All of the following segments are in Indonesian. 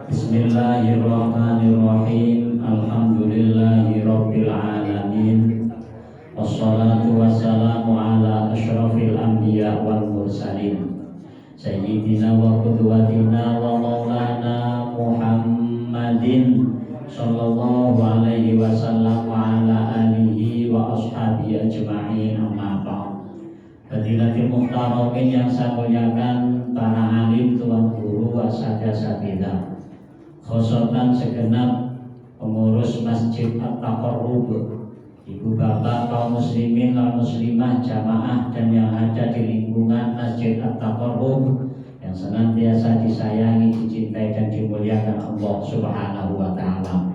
Bismillahirrahmanirrahim. Alhamdulillahirabbil alamin. Wassalatu wassalamu ala asyrafil anbiya wal mursalin. Sayyidina wa qudwatina wa maulana Muhammadin sallallahu alaihi wasallam wa ala alihi wa ashabihi ajma'in, amma ba'd. Fadilatul muhtaramin yang saya muliakan, para alim, tuan guru, asatidz, khosotan segenap pengurus Masjid At-Taqarrub, ibu bapak kaum muslimin dan muslimah jamaah dan yang ada di lingkungan Masjid At-Taqarrub yang senantiasa disayangi, dicintai dan dimuliakan Allah Subhanahu wa taala.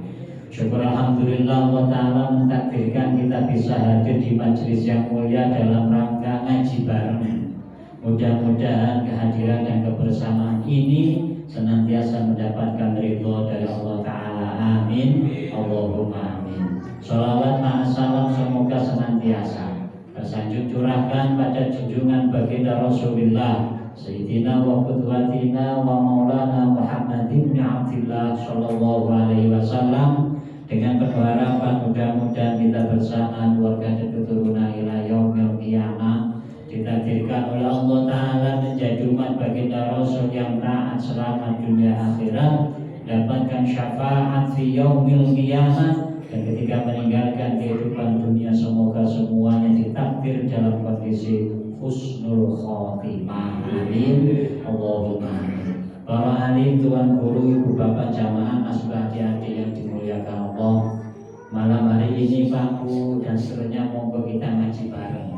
Syukur alhamdulillah Allah taala mentakdirkan kita bisa hadir di majelis yang mulia dalam rangka ngaji bareng. Mudah-mudahan kehadiran dan kebersamaan ini senantiasa mendapatkan ridho dari Allah Ta'ala. Amin. Allahumma amin. Sholawat ma'asalam semoga senantiasa tersanjung curahkan pada junjungan baginda Rasulullah Sayyidina wa qudwatina wa maulana Muhammad ibn Abdillah sallallahu alaihi wasallam, dengan penuh harapan mudah-mudahan kita bersama keluarga dan keturunan ila yaumil qiyamah ditakdirkan oleh Allah Ta'ala menjadi umat baginda Rasul yang taat selama dunia akhirat, dapatkan syafaat fi yaumil qiyamah, dan ketika meninggalkan kehidupan dunia semoga semuanya ditakdir dalam kondisi husnul khotimah. Amin. Allahumma amin. Para alim, tuan guru, ibu bapak jamaah, mas adik-adik yang dimuliakan Allah, malam hari ini Pak Bu dan seterusnya monggo kita ngaji bareng.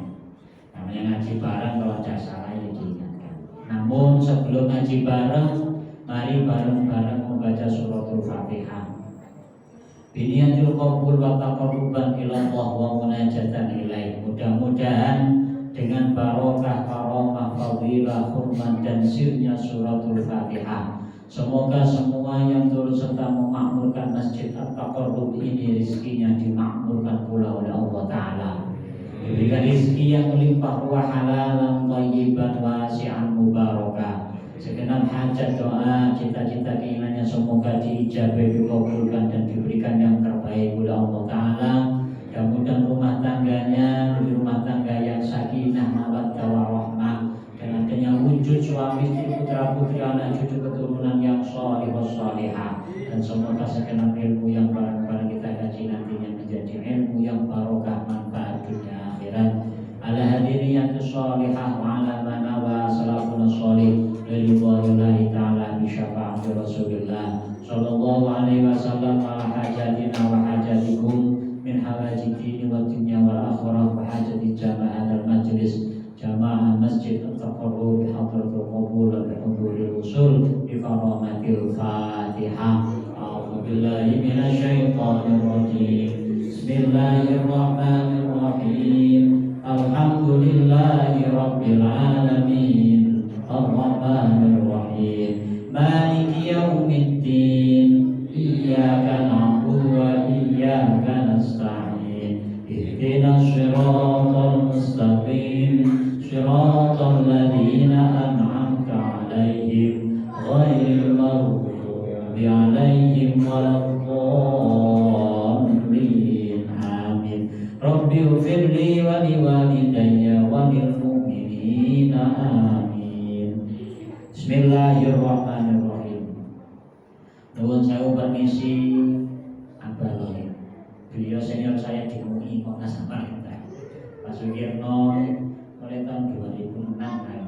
Namanya ngaji bareng kalau tidak salah ya diingatkan. Namun sebelum ngaji bareng, mari bareng-bareng membaca suratul Fatihah. Biniyatul qabul wa taqarruban ila Allah wa munajatan ilaih. Mudah-mudahan dengan barokah, karomah, fadilah, hurmat dan sirnya suratul Fatihah, semoga semua yang turut serta memakmurkan Masjid At-Taqarrub ini rezekinya dimakmurkan pula oleh Allah Ta'ala. Diberikan rezeki yang melimpah ruah, halalan, thayyiban, wasi'an, mubarakah. Segenap hajat, doa, cita-cita, keinginannya semoga diijabai, dikabulkan dan diberikan yang terbaik oleh Allah Ta'ala. Mudah-mudahan rumah tangganya menjadi rumah tangga yang sakinah, mawaddah, warahmah, dan adanya wujud suami istri, putra putri, anak cucu keturunan yang sholih sholihah, dan semoga segenap ilmu yang barang-barang kita kaji nantinya menjadi ilmu yang barokah, manfaat dunia akhirat. Ala hadiriyatus sholihah wa ala manawa salafun sholih lillahi ta'ala bi syafaati Rasulillah sallallahu alaihi wasallam ala hajatina wa hajatikum min hawajidini wa dunya wal akhirah wa hajati jamaah al majlis jamaah Masjid At-Taqarrub bi hadratul qabul wa bi huduril usul bi karamatil Fatihah. A'udzu billahi minasyaitonir rajim. Bismillahirrahmanirrahim. Alhamdulillahi rabbil alamin. Ar-Rahmanir Rahim. Maliki yaumiddin. Iyyaka na'budu wa iyyaka nasta'in. Ihdinas siratal mustaqim. Siratal ladzina an'amta 'alaihim ghairil maghdubi 'alaihim waladdallin. Amin. Rabbi ighfirli wa liwalidayya wa lil mu'minina. Amin. Bismillahirrahmanirrahim. Nuwun sewu permisi Abah Loh. Beliau senior saya di MUI kok nasabah kita. Pak Sugierno mulai tahun 2006 kan.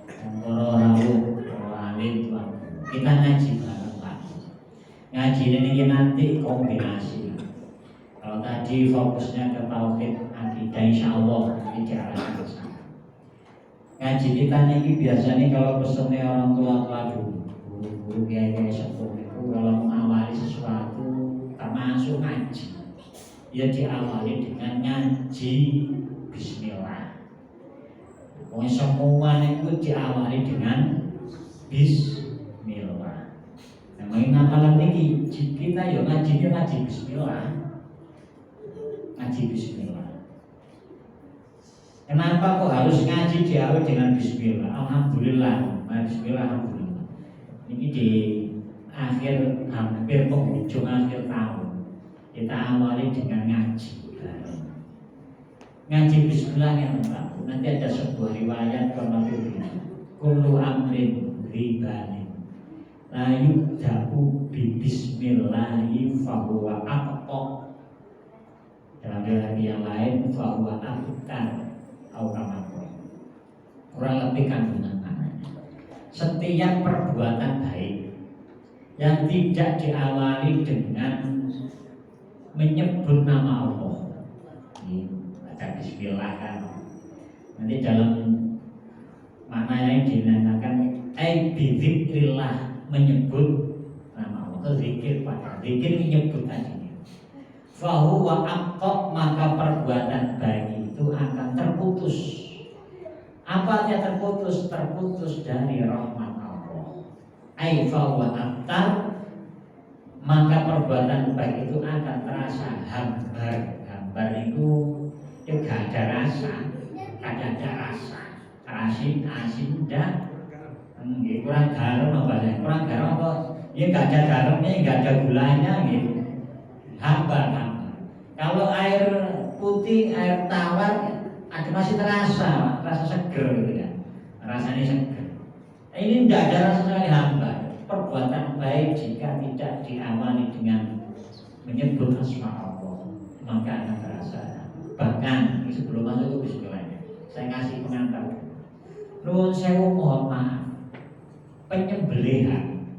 Dan para rawuh, para alim, kita ngaji bareng Pak. Ngaji ini nanti kombinasi. Kalau tadi fokusnya ke tauhid akidah, insyaallah ini diarahkan ke sana. Ngaji kita ini biasanya kalau pesennya orang tua dulu, guru-guru kiai-kiai sepuh itu kalau mengawali sesuatu termasuk ngaji, ya diawali dengan ngaji bismillah. Pokoknya semua itu diawali dengan bismillah. Nah, main amalan ini kita ya ngaji bismillah. Ngaji bismillah. Kenapa kok harus ngaji diawali dengan bismillah? Alhamdulillah, bismillah, alhamdulillah. Ini di hampir penghujung akhir tahun, kita awali dengan ngaji. Ngaji Bismillah yang pertama. Nanti ada sebuah riwayat kullu amrin ribanin la yubda'u bi bismillahi fahuwa aqta. Dalam riwayat yang lain fahuwa abtar atau kama. Kurang lebih kandungan maknanya. Setiap perbuatan baik yang tidak diawali dengan menyebut nama Allah, baca Bismillah kan. Nanti dalam makna yang dinamakan bizikrillah, menyebut nama Allah, zikir pada zikir menyebut tadi. Fahuwa aqta, maka perbuatan baik itu akan terputus. Apa yang terputus? Terputus dari rahmat Allah. Fahuwa aqta, maka perbuatan baik itu akan terasa hambar. Hambar itu gak ada rasa, ada rasa. Asin, dah. Kurang garam apa ya? Kurang garam apa? Ya gak ada garamnya, gak ada gulanya gitu. Hambar. Kalau air putih, air tawar, ada masih terasa, rasa seger gitu kan. Rasanya seger. Ini tidak ada rasa sekali hambar. Perbuatan baik jika tidak diawali dengan menyebut asma Allah, maka akan terasa. Bahkan sebelum masuk ke Bismillah, saya ngasih pengantar. Nuwun sewu, mohon maaf. Penyembelihan,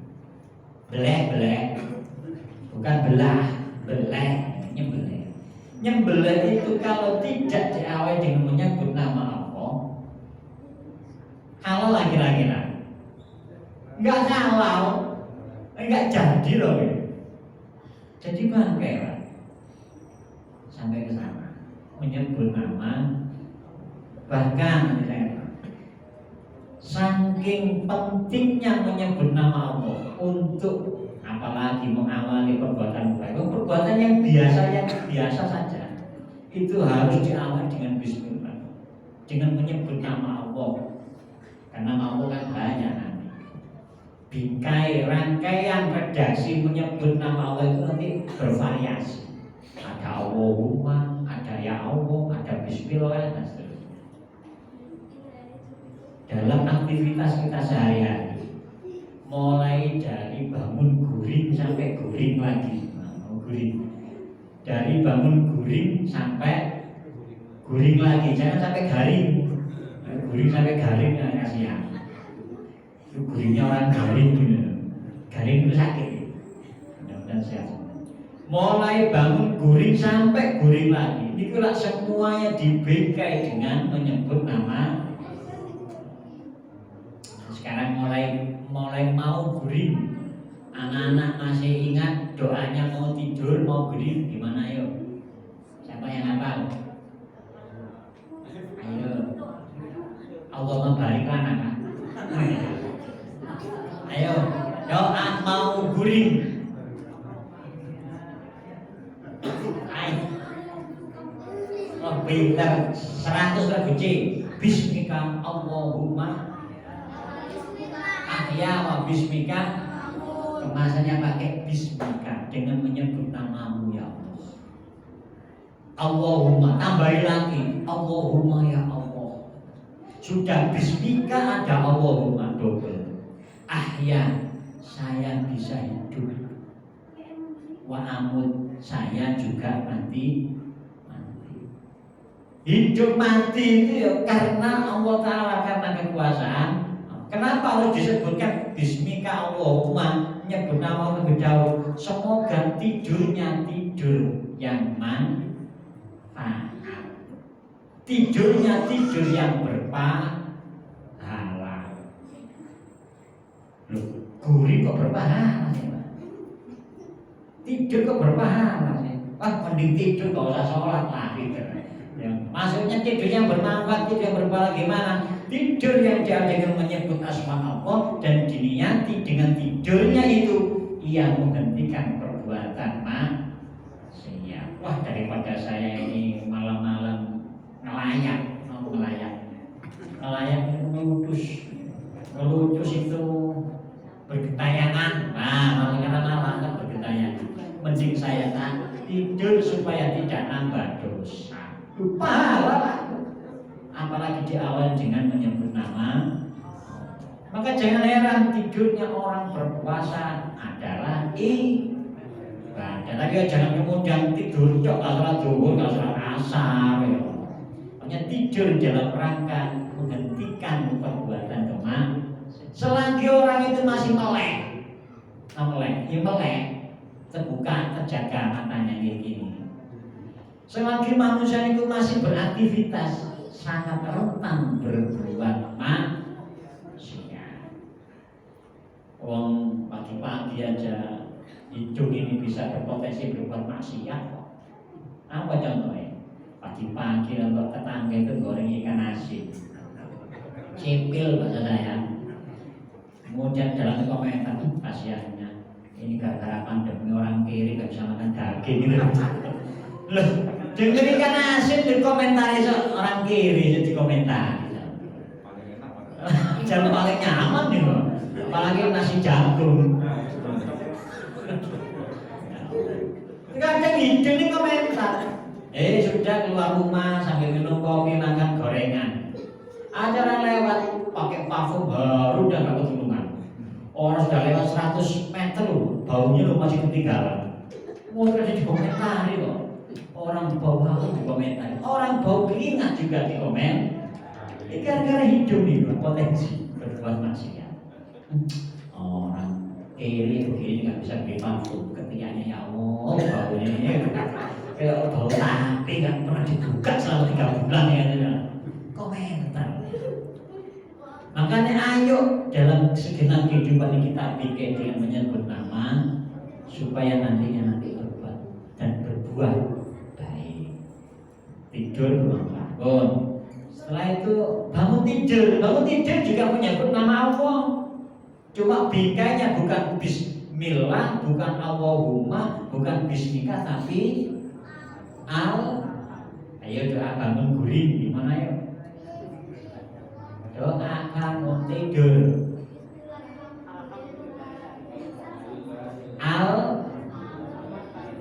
beleh, bukan belah, beleh, nyembelih. Nyembelih itu kalau tidak diawali dengan menyebut nama Allah, halal lagi-lagi. Enggak halal, enggak jadi loh. Jadi bangkai lah. Sampai ke sana menyebut nama, bahkan saking pentingnya menyebut nama Allah untuk apalagi mengawali perbuatan baik, perbuatan yang biasa saja, itu harus diawali dengan Bismillah, dengan menyebut nama Allah. Karena nama Allah kan banyak nanti. Bingkai rangkaian redaksi menyebut nama Allah itu nanti bervariasi. Ada Allahumma, ada ya Allah, ada Bismillah, dan seterusnya. Dalam aktivitas kita sehari-hari, mulai dari bangun guring sampai guring lagi, guring. Dari bangun guring sampai guring lagi, jangan sampai garing. Guring sampai garing ya kasihan. Itu guringnya orang garing gitu. Garing itu sakit. Mudah-mudahan sehat. Mulai bangun guring sampai guring lagi. Itulah semuanya dibingkai dengan menyebut nama. Sekarang mulai mau guring, anak-anak masih ingat doanya mau tidur, mau guring gimana yuk? Siapa yang hafal? Ayo, Allahumma barik lana. Ayo, doa mau guring. Ayo, oh pintar, 100 lagu C. Bismika Allahumma. Ya wa bismika, kemasannya pakai bismika dengan menyebut namamu ya Allah. Allahumma, tambahin lagi Allahumma ya Allah. Sudah bismika ada Allahumma double. Ya saya bisa hidup. Wa amut, saya juga mati. Hidup mati itu ya karena Allah Ta'ala, karena kekuasaan. Kenapa harus disebutkan Bismika Allahumma, menyebut nama lebih dahulu? Semoga tidurnya tidur yang manfaat, tidurnya tidur yang berpahala. Loh, gurih kok berpahala sih, Pak? Tidur kok berpahala sih? Wah, mending tidur gak usah sholat lah gitu. Ya, maksudnya tidur yang bermanfaat, tidur yang berpahala gimana? Tidur yang dia dengan menyebut asma Allah dan diniati dengan tidurnya itu ia menghentikan perbuatan maksiat. Wah, daripada saya ini malam-malam ngelayat ngelutus itu bergentayangan. Nah, maksudnya penting saya tidur supaya tidak nambah dosa. Pahala, apalagi diawali dengan menyebut nama. Maka jangan heran tidurnya orang berpuasa adalah ibadah. Tapi jangan kemudian tidur cok salat zuhur, salat asar. Hanya tidur dalam rangka menghentikan perbuatan kemaksiatan. Selagi orang itu masih melek, terbuka, terjaga matanya kayak gini. Selagi manusia itu masih beraktivitas, sangat rentan berbuat maksiat. Wong pagi-pagi aja hidung ini bisa berpotensi berbuat maksiat. Apa contohnya? Pagi-pagi untuk tetangga itu goreng ikan asin, cipil bahasa saya. Kemudian dalam komentar kasihannya, ini gara-gara pandemi orang kiri gak bisa makan daging gitu. Loh, dengan ikan asin dikomentari orang kiri jadi komentar. Jangan paling nyaman nih loh, apalagi nasi jagung. Kadang hidung ini komentar. Sudah keluar rumah sambil minum kopi makan gorengan. Ada orang lewat pakai parfum baru udah gak ketulungan. Orang sudah lewat 100 meter loh, baunya loh masih ketinggalan. Mau ada dikomentari loh. Orang bau harum dikomentari, orang bau keringat juga dikomen. Ini gara-gara hidung nih berpotensi berbuat maksiat. Orang kiri begini nggak bisa beli parfum, ketiaknya ya Allah baunya kayak bau tapi nggak pernah dibuka selama 3 bulan ya. Komentar. Makanya ayo dalam segenap kehidupan ini kita bikin dengan menyebut nama supaya nantinya berbuat dan berbuat baik. Tidur bangun. Setelah itu bangun tidur juga menyebut nama Allah. Cuma bingkainya bukan bismillah, bukan Allahumma, bukan bismika, tapi ayo doa bangun guring gimana ya? Doa bangun tidur.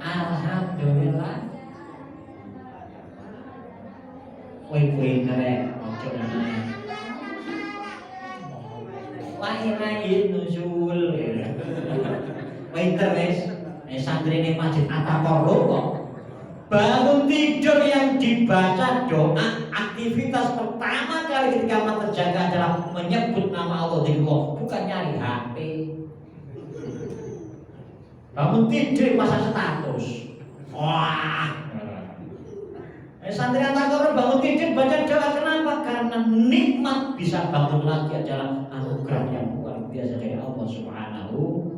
Alhamdulillah. Kue keren, ojo namanya. Lahir nusul. Winter wes, santri ini masjid Atakorro kok. Bangun tidur yang dibaca doa aktivitas pertama kali ketika terjaga adalah menyebut nama Allah, bukan nyari HP. Bangun tidur masa status. Wah. Santri Atakorro bangun tidur baca doa, kenapa? Karena nikmat bisa bangun lagi adalah anugerah yang luar biasa dari Allah Subhanahu.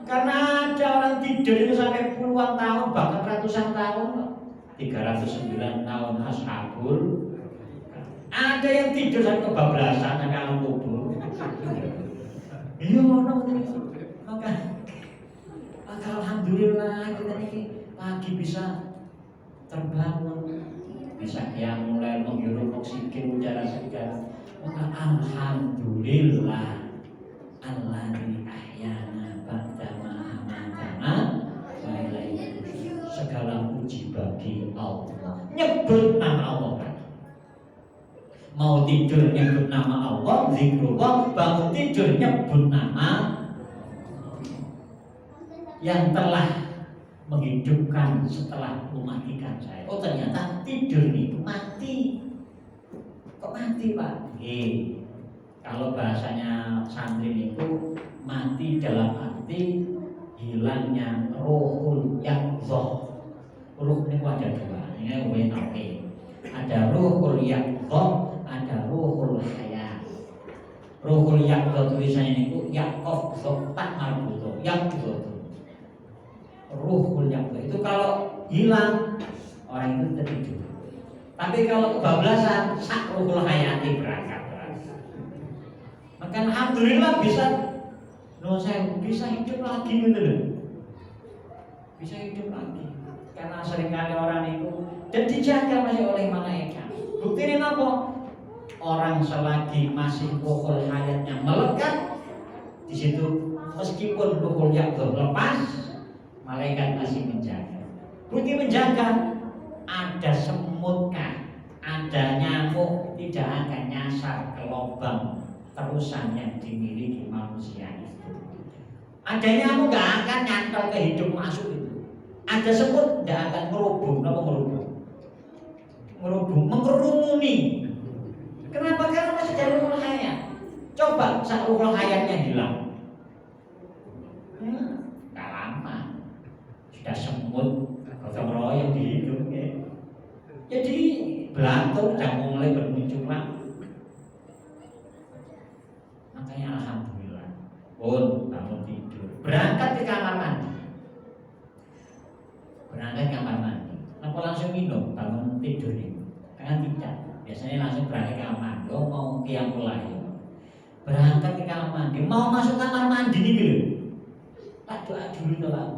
Karena ada orang tidur itu sampai puluhan tahun, bahkan ratusan tahun, 309 tahun ashabul. Ada yang tidur sampai kebablasan, sampai alam kubur. Iya, maka alhamdulillah kita ini pagi bisa terbangun, bisa yang mulai menghirup oksigen udara segar. Maka alhamdulillah alladzi ahyana ba'dama amatana wa ilaihi nusyur. Segala puji bagi Allah. Nyebut nama Allah kan. Mau tidur nyebut nama Allah, zikrullah, bangun tidur nyebut nama yang telah menghidupkan setelah mematikan saya. Oh ternyata tidur itu mati. Kok mati Pak? Kalau bahasanya santri itu mati dalam arti hilangnya ruhul yaqzah. Ruh ini ada dua. Ini gue tahu. Ada ruhul yaqzah, ada ruhul hayat. Ruhul yaqzah tulisannya itu yaqof tak marbuto yaqzah. Ruhul yaqzah itu kalau hilang orang itu tertidur. Tapi kalau kebablasan sak ruhul hayati berangkat. Maka alhamdulillah saya bisa hidup lagi gitu loh. Bisa hidup lagi. Karena seringkali orang itu dan dijaga masih oleh malaikat. Buktinya apa? Orang selagi masih ruhul hayatnya melekat di situ, meskipun ruhul yaqzah lepas, Malaikat masih menjaga. Bukti menjaga, ada semut kah, ada nyamuk tidak akan nyasar ke lubang terusan yang dimiliki manusia itu. Ada nyamuk gak akan nyantol ke hidung masuk itu. Ada semut tidak akan merubung, mengkerumuni. Kenapa? Karena masih dari ruh hayat. Coba saat ruh hayatnya hilang, gak lama sudah semut gotong royong di hidung ya. Jadi belantung sudah mulai bermunculan. Makanya alhamdulillah pun bangun tidur, berangkat ke kamar mandi. Apa langsung minum bangun tidur ini? Kan tidak. Biasanya langsung berangkat ke kamar mandi. Mau qiyamul lail, berangkat ke kamar mandi, mau masuk kamar mandi nih dulu. Tak doa dulu tuh Pak.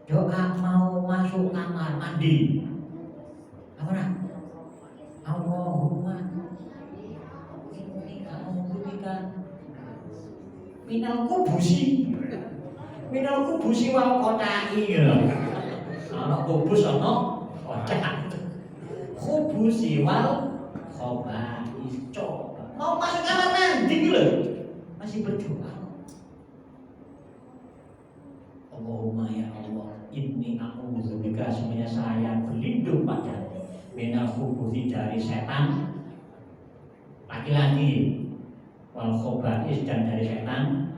Doa mau masuk kamar mandi. Apa nak? Allahumma minal kubusi wal kotai gitu. Ana kubus ana kotak. Kubusi wal khobais. Coba mau masuk kamar mandi gitu masih berdoa. Allahumma ya Allah, inni a'udzubika, semuanya saya berlindung padamu minal khubuthi, dari setan laki-laki, wal khobais, dan dari setan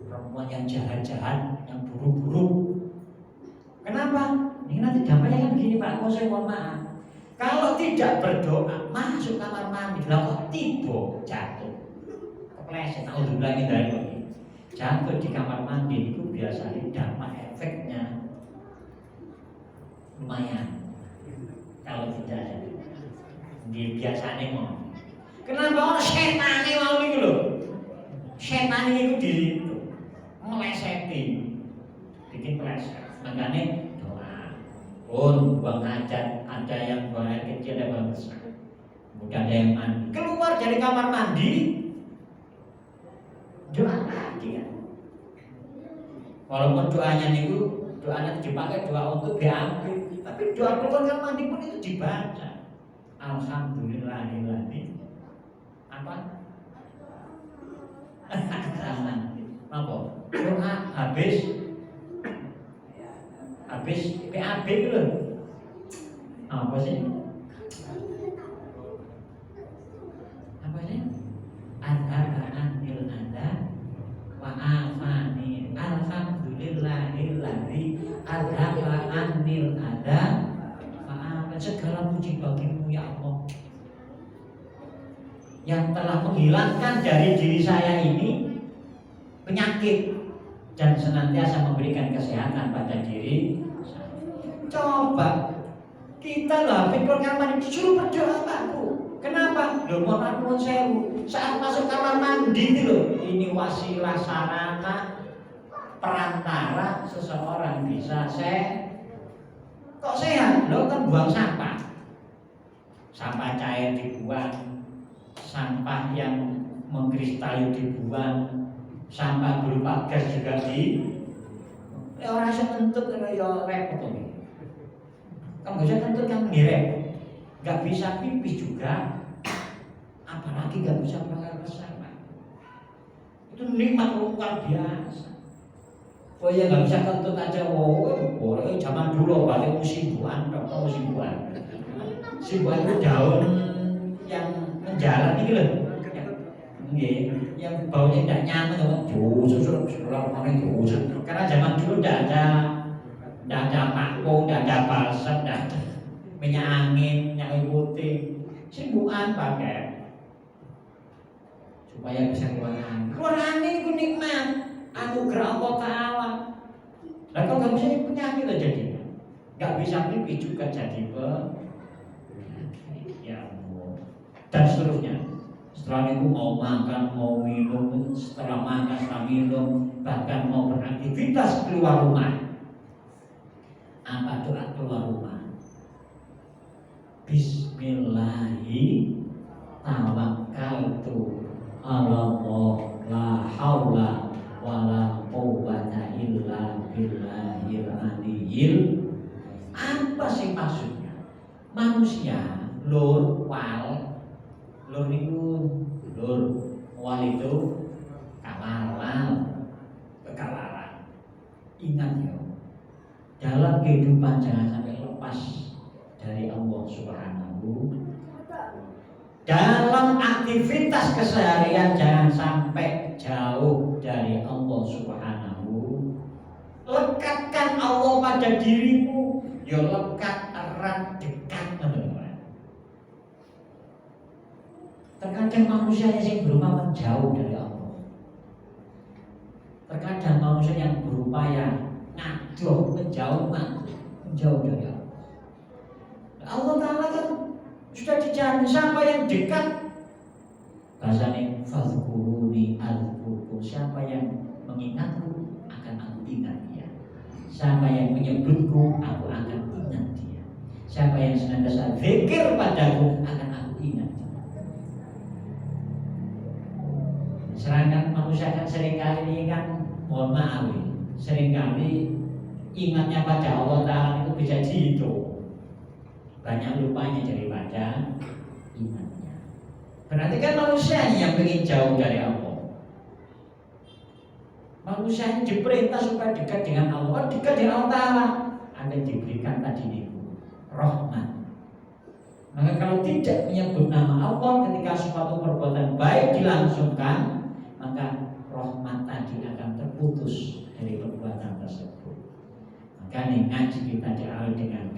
perempuan yang jahat-jahat, yang buruk-buruk. Kenapa? Ini nanti dampaknya kan begini Pak, saya mohon maaf. Kalau tidak berdoa, masuk kamar mandi, kok tiba jatuh, kepleset, alhamdulillah ini dari ini. Jatuh di kamar mandi itu biasanya dampak efeknya lumayan. Kalau tidak di biasanya mau. Kenapa? Setan ini mau itu loh. Setan itu di situ meleseti, bikin peleset. Makanya doa pun buang hajat, ada yang buang air kecil, ada yang besar. Mudah ada yang mandi, keluar dari kamar mandi, doa lagi ya. Walaupun doanya itu doanya dipakai doa untuk BAB, tapi doa keluar kamar mandi pun itu dibaca. Alhamdulillahilladzi apa? Apa? Doa habis BAB itu apa sih? Apa sih? Anil ada wa afani, alhamdulillahilladzi adhaba anil ada wa afani. Segala puji bagimu ya Allah, yang telah menghilangkan dari diri saya ini penyakit dan senantiasa memberikan kesehatan pada diri saya. Coba kita lah pikir kamar mandi disuruh berdoa Pak Bu. Kenapa? Loh mohon sewu, saat masuk kamar mandi itu loh, ini wasilah sarana perantara seseorang bisa kok sehat. Lo kan buang sampah cair dibuang, sampah yang mengkristali dibuang, sampah berupa gas juga orang bisa kentut ya repot ini. Kamu bisa kentut kan mirip, nggak bisa pipis juga, apalagi nggak bisa buang besar. Itu nikmat luar biasa. Oh ya nggak bisa kentut aja, boleh zaman dulu balik musimbuan, simbuan itu daun yang menjalar ini loh. Yang baunya tidak nyaman, susur karena zaman dulu tidak ada pakpo, tidak ada balsam, tidak ada minyak angin, minyak putih, simbuan pakai supaya bisa keluar angin itu nikmat, anugerah Allah Ta'ala. Nah kalau nggak bisa penyakit aja jadi, nggak bisa pipis juga jadi ya dan seterusnya. Setelah itu mau makan, mau minum, setelah makan, setelah minum, bahkan mau beraktivitas keluar rumah. Apa doa keluar rumah? Bismillahi tawakkaltu ala Allah, la haula wala quwwata illa billahil aliyil. Apa sih maksudnya? Manusia lur wal itu kekalaran. Ingat ya, dalam kehidupan jangan sampai lepas dari Allah Subhanahu. Dalam aktivitas keseharian jangan sampai jauh dari Allah Subhanahu. Lekatkan Allah pada dirimu, ya lekat, erat, dekat, teman-teman. Terkadang manusia yang berupa menjauh dari Allah. Terkadang manusia yang berupaya ngaduh menjauh dari Allah. Allah Ta'ala kan sudah dijamin siapa yang dekat. Bahasanya fadhkuruni azkurkum, siapa yang mengingatku akan aku ingat dia. Siapa yang menyebutku aku akan ingat dia. Siapa yang senantiasa zikir padaku akan aku ingat dia. Sedangkan manusia kan seringkali ini kan, mohon maaf, seringkali ingatnya pada Allah Ta'ala itu bisa dihitung. Banyak lupanya daripada ingatnya. Berarti kan manusia yang ingin jauh dari Allah. Manusia yang diperintah supaya dekat dengan Allah, dekat dengan Allah Ta'ala, akan diberikan tadi itu rahmat. Maka kalau tidak menyebut nama Allah ketika suatu perbuatan baik dilangsungkan, maka rahmat tadi akan terputus dari perbuatan tersebut. Maka ngaji kita diawali dengan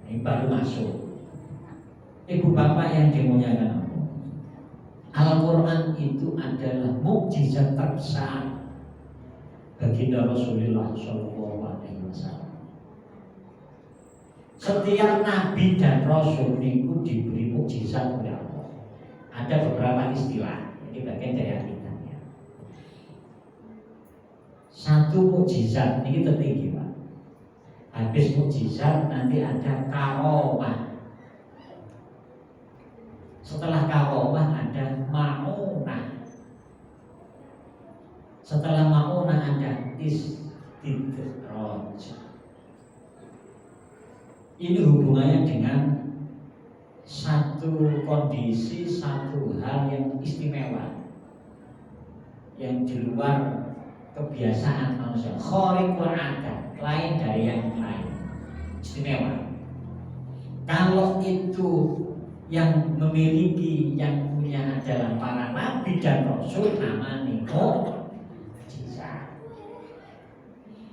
ini baru masuk. Ibu bapak yang dimuliakan Allah, Al-Quran itu adalah mukjizat terbesar baginda Rasulullah SAW. Setiap nabi dan rasul itu diberi mukjizat oleh Allah. Ada beberapa istilah, ini bagian dari akidatnya. Satu mukjizat ini tertinggi, Pak. Habis mukjizat nanti ada karomah. Setelah karomah ada ma'unah. Setelah ma'unah ada istidraj. Ini hubungannya dengan satu kondisi, satu hal yang istimewa, yang di luar kebiasaan manusia, khariqul adat, lain dari yang lain, istimewa. Kalau itu yang memiliki, yang punya adalah para nabi dan rasul, namanya mukjizat.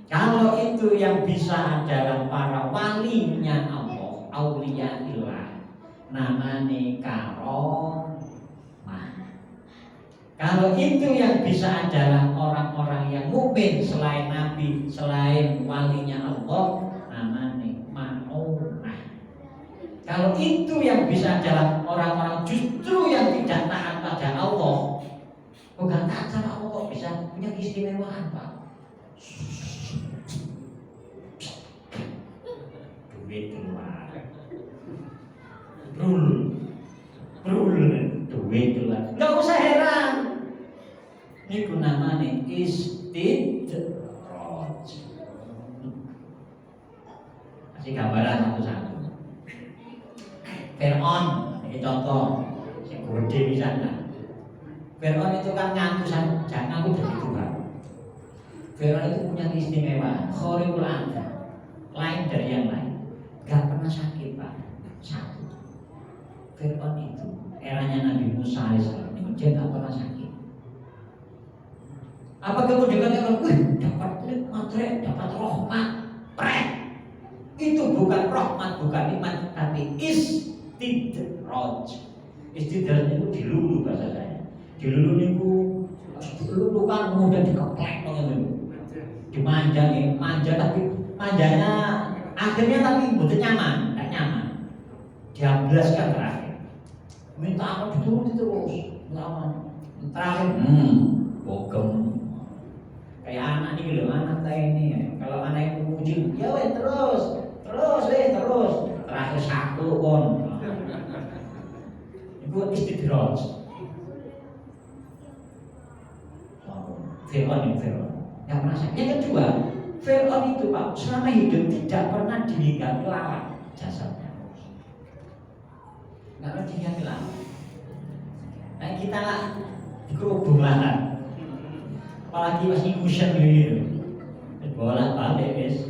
Kalau itu yang bisa adalah para walinya Allah, auliyaillah, namanya karomah. Kalau itu yang bisa adalah orang-orang yang mukmin selain nabi, selain walinya Allah, namanya ma'unah. Kalau itu yang bisa adalah orang-orang justru yang tidak taat pada Allah, bukan taat sama Allah kok bisa punya keistimewaan, Pak. Duit keluar, duit keluar. Nggak usah heran. Ini namanya istidraj. Kasih gambaran satu-satu. Fir'aun, ini contoh yang gede misalnya. Fir'aun itu kan ngaku jadi Tuhan. Fir'aun itu punya keistimewaan, khariqul adat, lain dari yang lain. Gak pernah sakit, Pak. Satu. Fir'aun itu eranya Nabi Musa AS, dia gak pernah sakit. Apa kemudian dapat materi, dapat rahmat, itu bukan rahmat, bukan nikmat, tapi istidraj. Istidraj itu dilulu bahasa saya. Dilulu itu dilulu kan kemudian dikeplek dimanja nih, manja tapi manjanya akhirnya tapi betul nyaman, tidak nyaman. Diablaskan terakhir. Minta apa dituruti terus, nyaman. Terakhir, bogem. Kayak anak nih loh, anak saya ini. Kalau anak itu muncul, ya weh terus. Terakhir satu pun. Itu istidraj. Fir'aun. nggak pernah sakit. Yang kedua, Fir'aun itu Pak selama hidup tidak pernah dihinggapi lawan jasadnya, nggak pernah dihinggapi lawan. Nah kita lah dikerubung lahan, apalagi pas ngikusen gitu, bolak balik guys.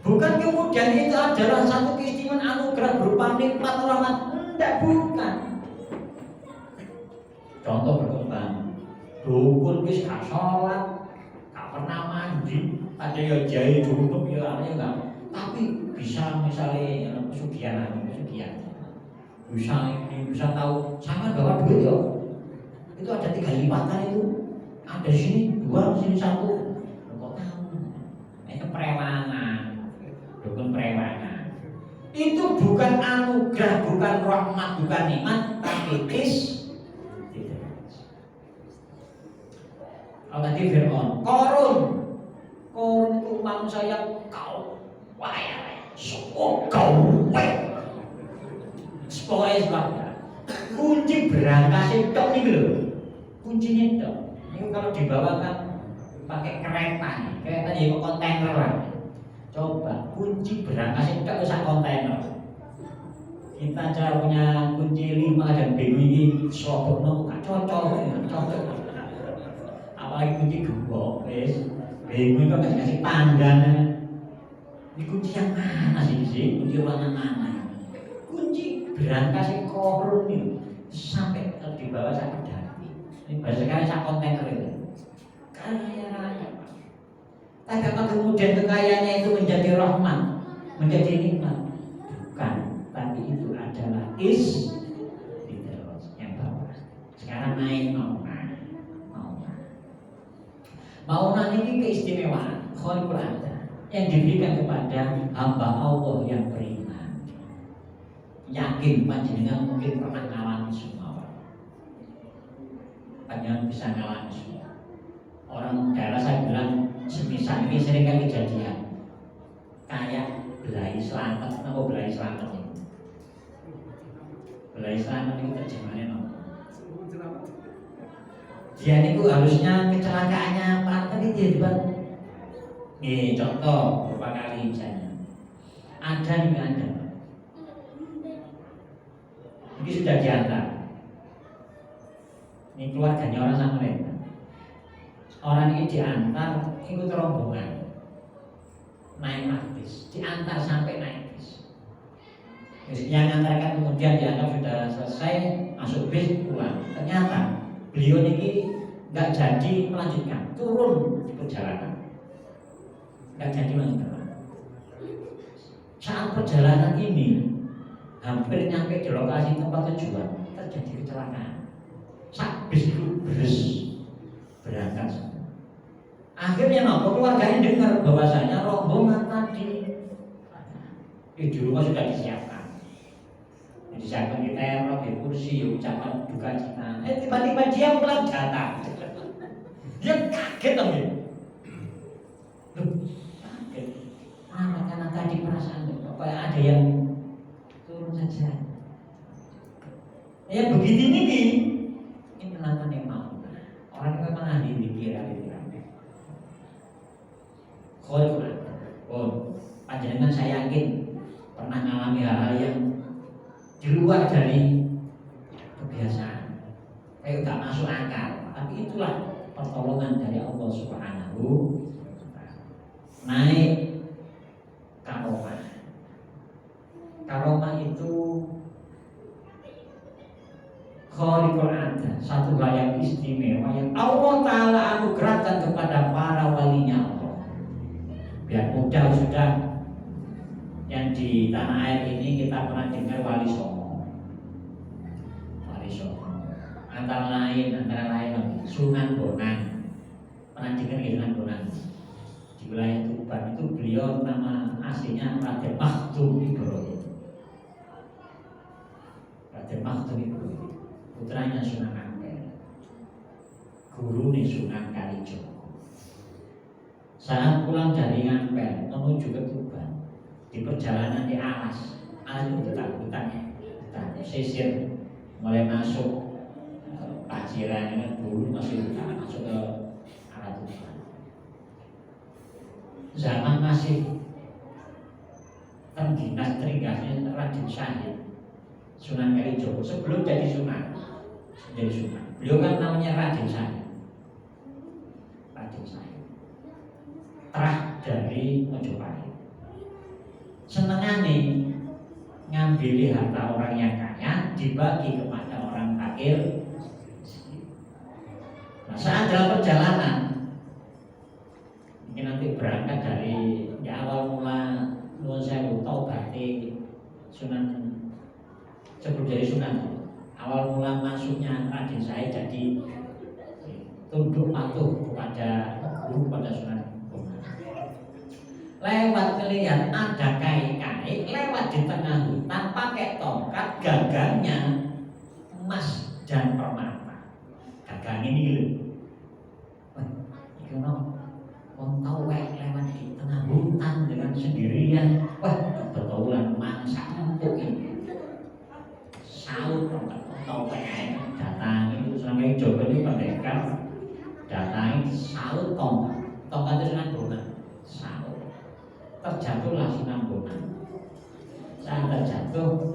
Bukan kemudian itu adalah satu keistimewaan anugerah berupa nikmat rahmat, enggak, bukan. Contoh berkembang, dukun wis gak sholat, gak pernah mandi, ada yang jahit duduk ya aneh enggak, tapi bisa misalnya pesugihan, bisa tahu sama bawa duit ya, itu ada 3 lipatan itu, ada di sini 2, di sini 1, kok tahu? Itu perewangan, dukun perewangan. Itu bukan anugerah, bukan rahmat, bukan nikmat, tapi kalau tadi Fir'aun, Korun itu manusia yang kau waya, kau pokoknya sebabnya kunci berangkas itu nih loh, kuncinya itu. Ini kalau dibawakan pakai kereta ya kontainer lah. Coba kunci berangkas itu usah kontainer. Kita cara punya kunci 5 dan bingung ini sobokno gak cocok. Apalagi kunci gembok, bingung kok kasih pandan. Ini kunci yang mana sih? Kunci ruangan mana? Kunci berangkas Korun ini sampai di bawah saya pedati. Ini bahasa sekali saya kontainer itu. Kaya raya. Tapi apa kemudian kekayaannya itu menjadi rahmat, menjadi nikmat? Bukan, tapi itu adalah yang bawah. Sekarang naik Mauna ini keistimewaan Khaliqul Ada yang diberikan kepada hamba Allah yang beriman. Yakin panjenengan mungkin pernah ngalami semua. Panjenengan bisa ngalami semua. Orang daerah saya bilang semisal ini sering kali kejadian kayak belai selamat, apa belai selamat ini? Belai selamat itu terjemahannya no? Dia itu harusnya kecelakaannya apa, tapi dia dibuat. Nih contoh beberapa kali misalnya ada nih ada, ini sudah diantar. Ini keluarganya orang Samarinda. Orang ini diantar ikut rombongan naik bis, diantar sampai naik bis. Yang antarkan kemudian diantar sudah selesai masuk bis pulang. Ternyata beliau ini nggak jadi melanjutkan, turun di perjalanan, nggak jadi melanjutkan. Saat perjalanan ini hampir nyampe di lokasi tempat tujuan terjadi kecelakaan. Saat bis itu berangkat. Akhirnya keluarganya dengar bahwasanya rombongan tadi di rumah sudah disiapkan. Disiapkan di teror, di kursi, ucapan duka cita. Tiba-tiba dia pulang datang. Dia kaget dong ya. Kaget. Karena tadi perasaan kayak ada yang turun saja. Ya begitu ini penonton yang mau. Orang itu memang ahli pikiran. Panjenengan saya yakin pernah mengalami hal-hal yang di luar dari kebiasaan, kayak gak masuk akal, tapi itulah pertolongan dari Allah Subhanahu wa Ta'ala. Naik karomah itu Khaliqul Ada, satu hal yang istimewa yang Allah Ta'ala anugerahkan kepada para walinya Allah. Biar mudah sudah yang di tanah air ini kita pernah dengar Wali Songo. Antara lain Sunan Bonang. Pernah dengar Sunan Bonang? Di wilayah Tuban itu beliau nama aslinya Raden Maktum Ibrahim. Putranya Sunan Ampel, guru Sunan Kalijogo. Saat pulang dari Ampel menuju ke Tuban, di perjalanan di Alas itu hutan sisir, mulai masuk Paciran dulu masih hutan, masuk ke zaman masih dinas teringatnya Raden Syahid Sunan Kalijogo sebelum jadi Sunan. Beliau kan namanya Raden Syahid. Terah dari Mojopahit. Senengane ngambil harta orang yang kaya dibagi kepada orang fakir. Nah, saat dalam perjalanan ini nanti berangkat dari awal mula nuwun sewu taubate Sunan sebelum jadi Sunan. Awal mula masuknya Raden Syahid jadi tunduk patuh kepada guru pada Sunan. Lewat melihat ada kai-kai lewat di tengah hutan pakai tongkat, gagangnya emas dan permata. Gagang ini loh. Wah, itu wong tau lewat di tengah hutan dengan sendirian. Wah, kebetulan mangsa empuk ini. Saut tau datang itu Sunan Kalijogo ini pendekar datang saut tongkat itu Sunan Bonang. Terjatuhlah Sunan Bonang. Saat terjatuh,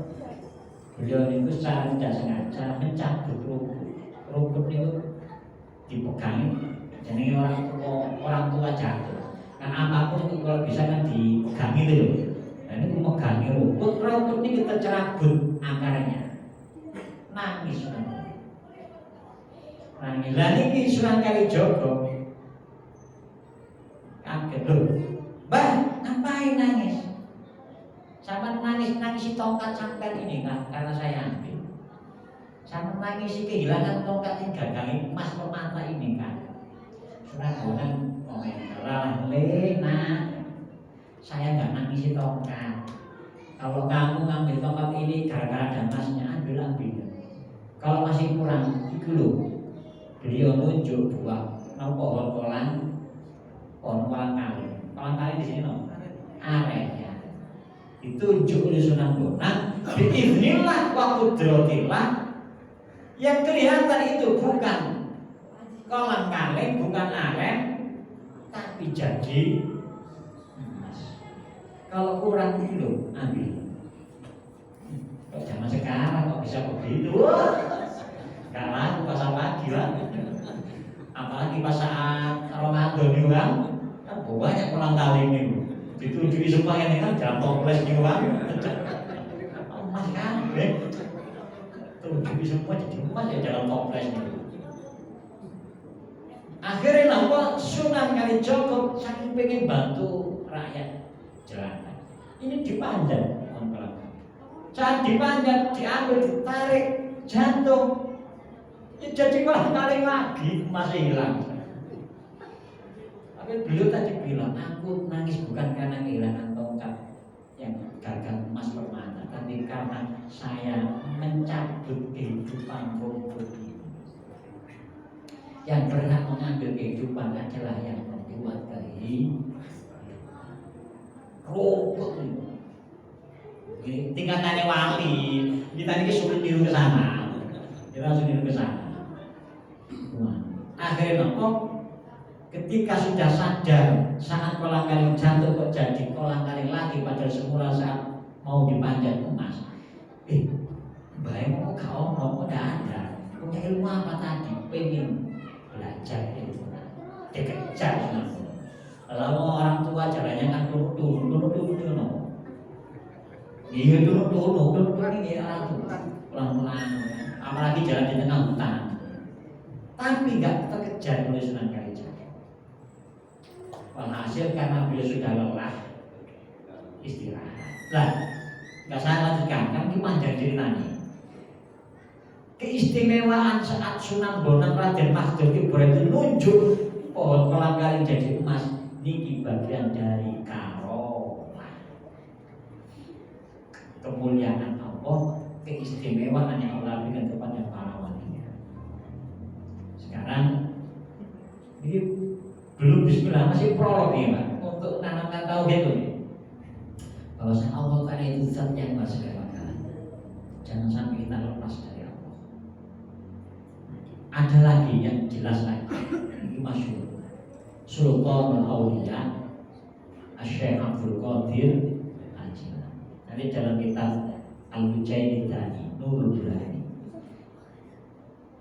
beliau itu secara tidak sengaja mencabut rumput itu dipegangi. Jadi orang tua jatuh. Nah apapun itu kalau bisa kan dipegangi itu. Nah ini memegangi rumput ini kita cerabut akarnya. Nangis Sunan Bonang. Nangis. Lalu ini Sunan Kalijogo kaget loh. Bah, ngapain nangis? Sama nangis tongkat sampai ini kan, karena saya ambil. Sama nangis kehilangan tongkat ini gagal emas permata ini kan. Sunan Bonang komentar, Lena, saya nggak nangis tongkat. Kalau kamu ngambil tongkat ini gara-gara ada emasnya, ambil. Kalau masih kurang, itu loh. Beliau nunjuk buah, pohon kolang kali. Kolang kali di sini no, aren ya. Ditunjuk oleh Sunan Bonang. Biiznillah wa qudratillah. Yang kelihatan itu bukan kolang kaling, bukan aren, tapi jadi emas. Kalau kurang itu loh, ambil. Kok zaman sekarang kok bisa begitu? Gak laku pasal lagi lah. Apalagi pas saat Ramadan ini kan banyak kolang kaling ini. Ditunjuki semua ini kan dalam toples ini kan. Emas kan, tunjuki semua jadi emas ya dalam toples ini. Akhirnya nampak Sunan Kalijogo saking pengen bantu rakyat jelata. Ini dipanjat, saat dipanjat diambil, ditarik, jantung. Ya jadi kolang kaling lagi masih hilang. Tapi beliau tadi bilang, aku nangis bukan karena kehilangan tongkat yang gagal emas permata, tapi karena saya mencabut kehidupan rumput ini. Yang berhak mengambil kehidupan adalah yang membuat kehidupan rumput ini. Tingkatannya wali, kita ini sulit niru ke sana. Kita langsung niru ke sana. Akhirnya nopo, ketika sudah sadar saat kolang kaling jatuh kok jadi kolang kaling lagi padahal semula saat mau dipanjat emas. Baik kok kau mau ada punya ilmu apa tadi? Pengen belajar ilmu. Dikejar semua. Lalu orang tua caranya kan turun. Iya turun ini orang tua pelan-pelan. Apalagi jalan di tengah hutan. Tapi nggak terkejar oleh Sunan Kalijogo. Walhasil karena beliau sudah lelah istirahat. Lah, nggak saya lanjutkan, kan panjang ceritanya. Keistimewaan saat Sunan Bonang Raden Mahdur Ibrahim itu nunjuk pohon kolang kaling jadi emas. Ini bagian dari karomah. Kemuliaan Allah, keistimewaan yang Allah berikan kepada para wali. Sekarang ini belum bismillah, masih prolog nih Pak, untuk menanamkan tauhid itu. Bahwa Allah karena itu zat yang segala-galanya. Jangan sampai kita lepas dari Allah. Ada lagi yang jelas lagi, ini masyhur. Sultanul Auliya Syekh Abdul Qadir Al-Jilani. Nanti dalam kitab Al-Mujaini Dani Nurul Burhani,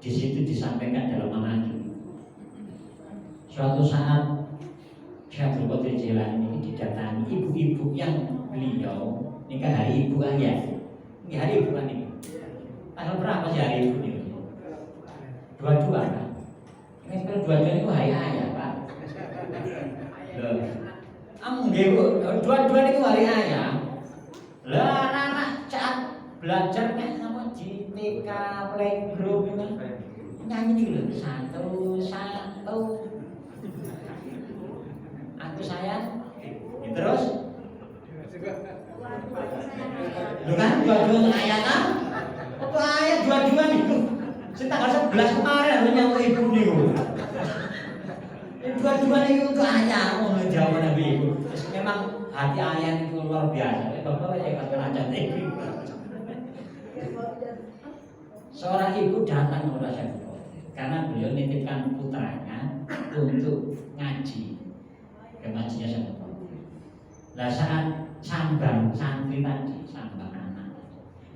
di situ disampaikan dalam manaqib. Suatu saat Syekh Abdul Qadir Jilani ini didatangi ibu-ibu yang beliau nikah hari ibu ayah. Ini hari ibu kan ini. Tanggal berapa sih hari ibu ini? 22 kan? Ini sekarang 22 itu hari ayah Pak. Dua-dua itu hari ayah. Lah anak-anak saat belajar nek sama di TK playgroup itu nyanyi nih lho, satu aku sayang terus lho kan dua-dua ayat kan? Apa ayat dua-dua itu? Tanggal 11 kemarin harus nyanyi ibu nih dua-dua itu untuk ayah mau menjawab Nabi ibu. Memang hati ayah itu luar biasa. Bapak ya kata aja ibu. Seorang ibu datang kepada Syekh karena beliau nitipkan putranya untuk ngaji ke masjidnya Syekh. Nah saat sambang santri tadi, sambang anak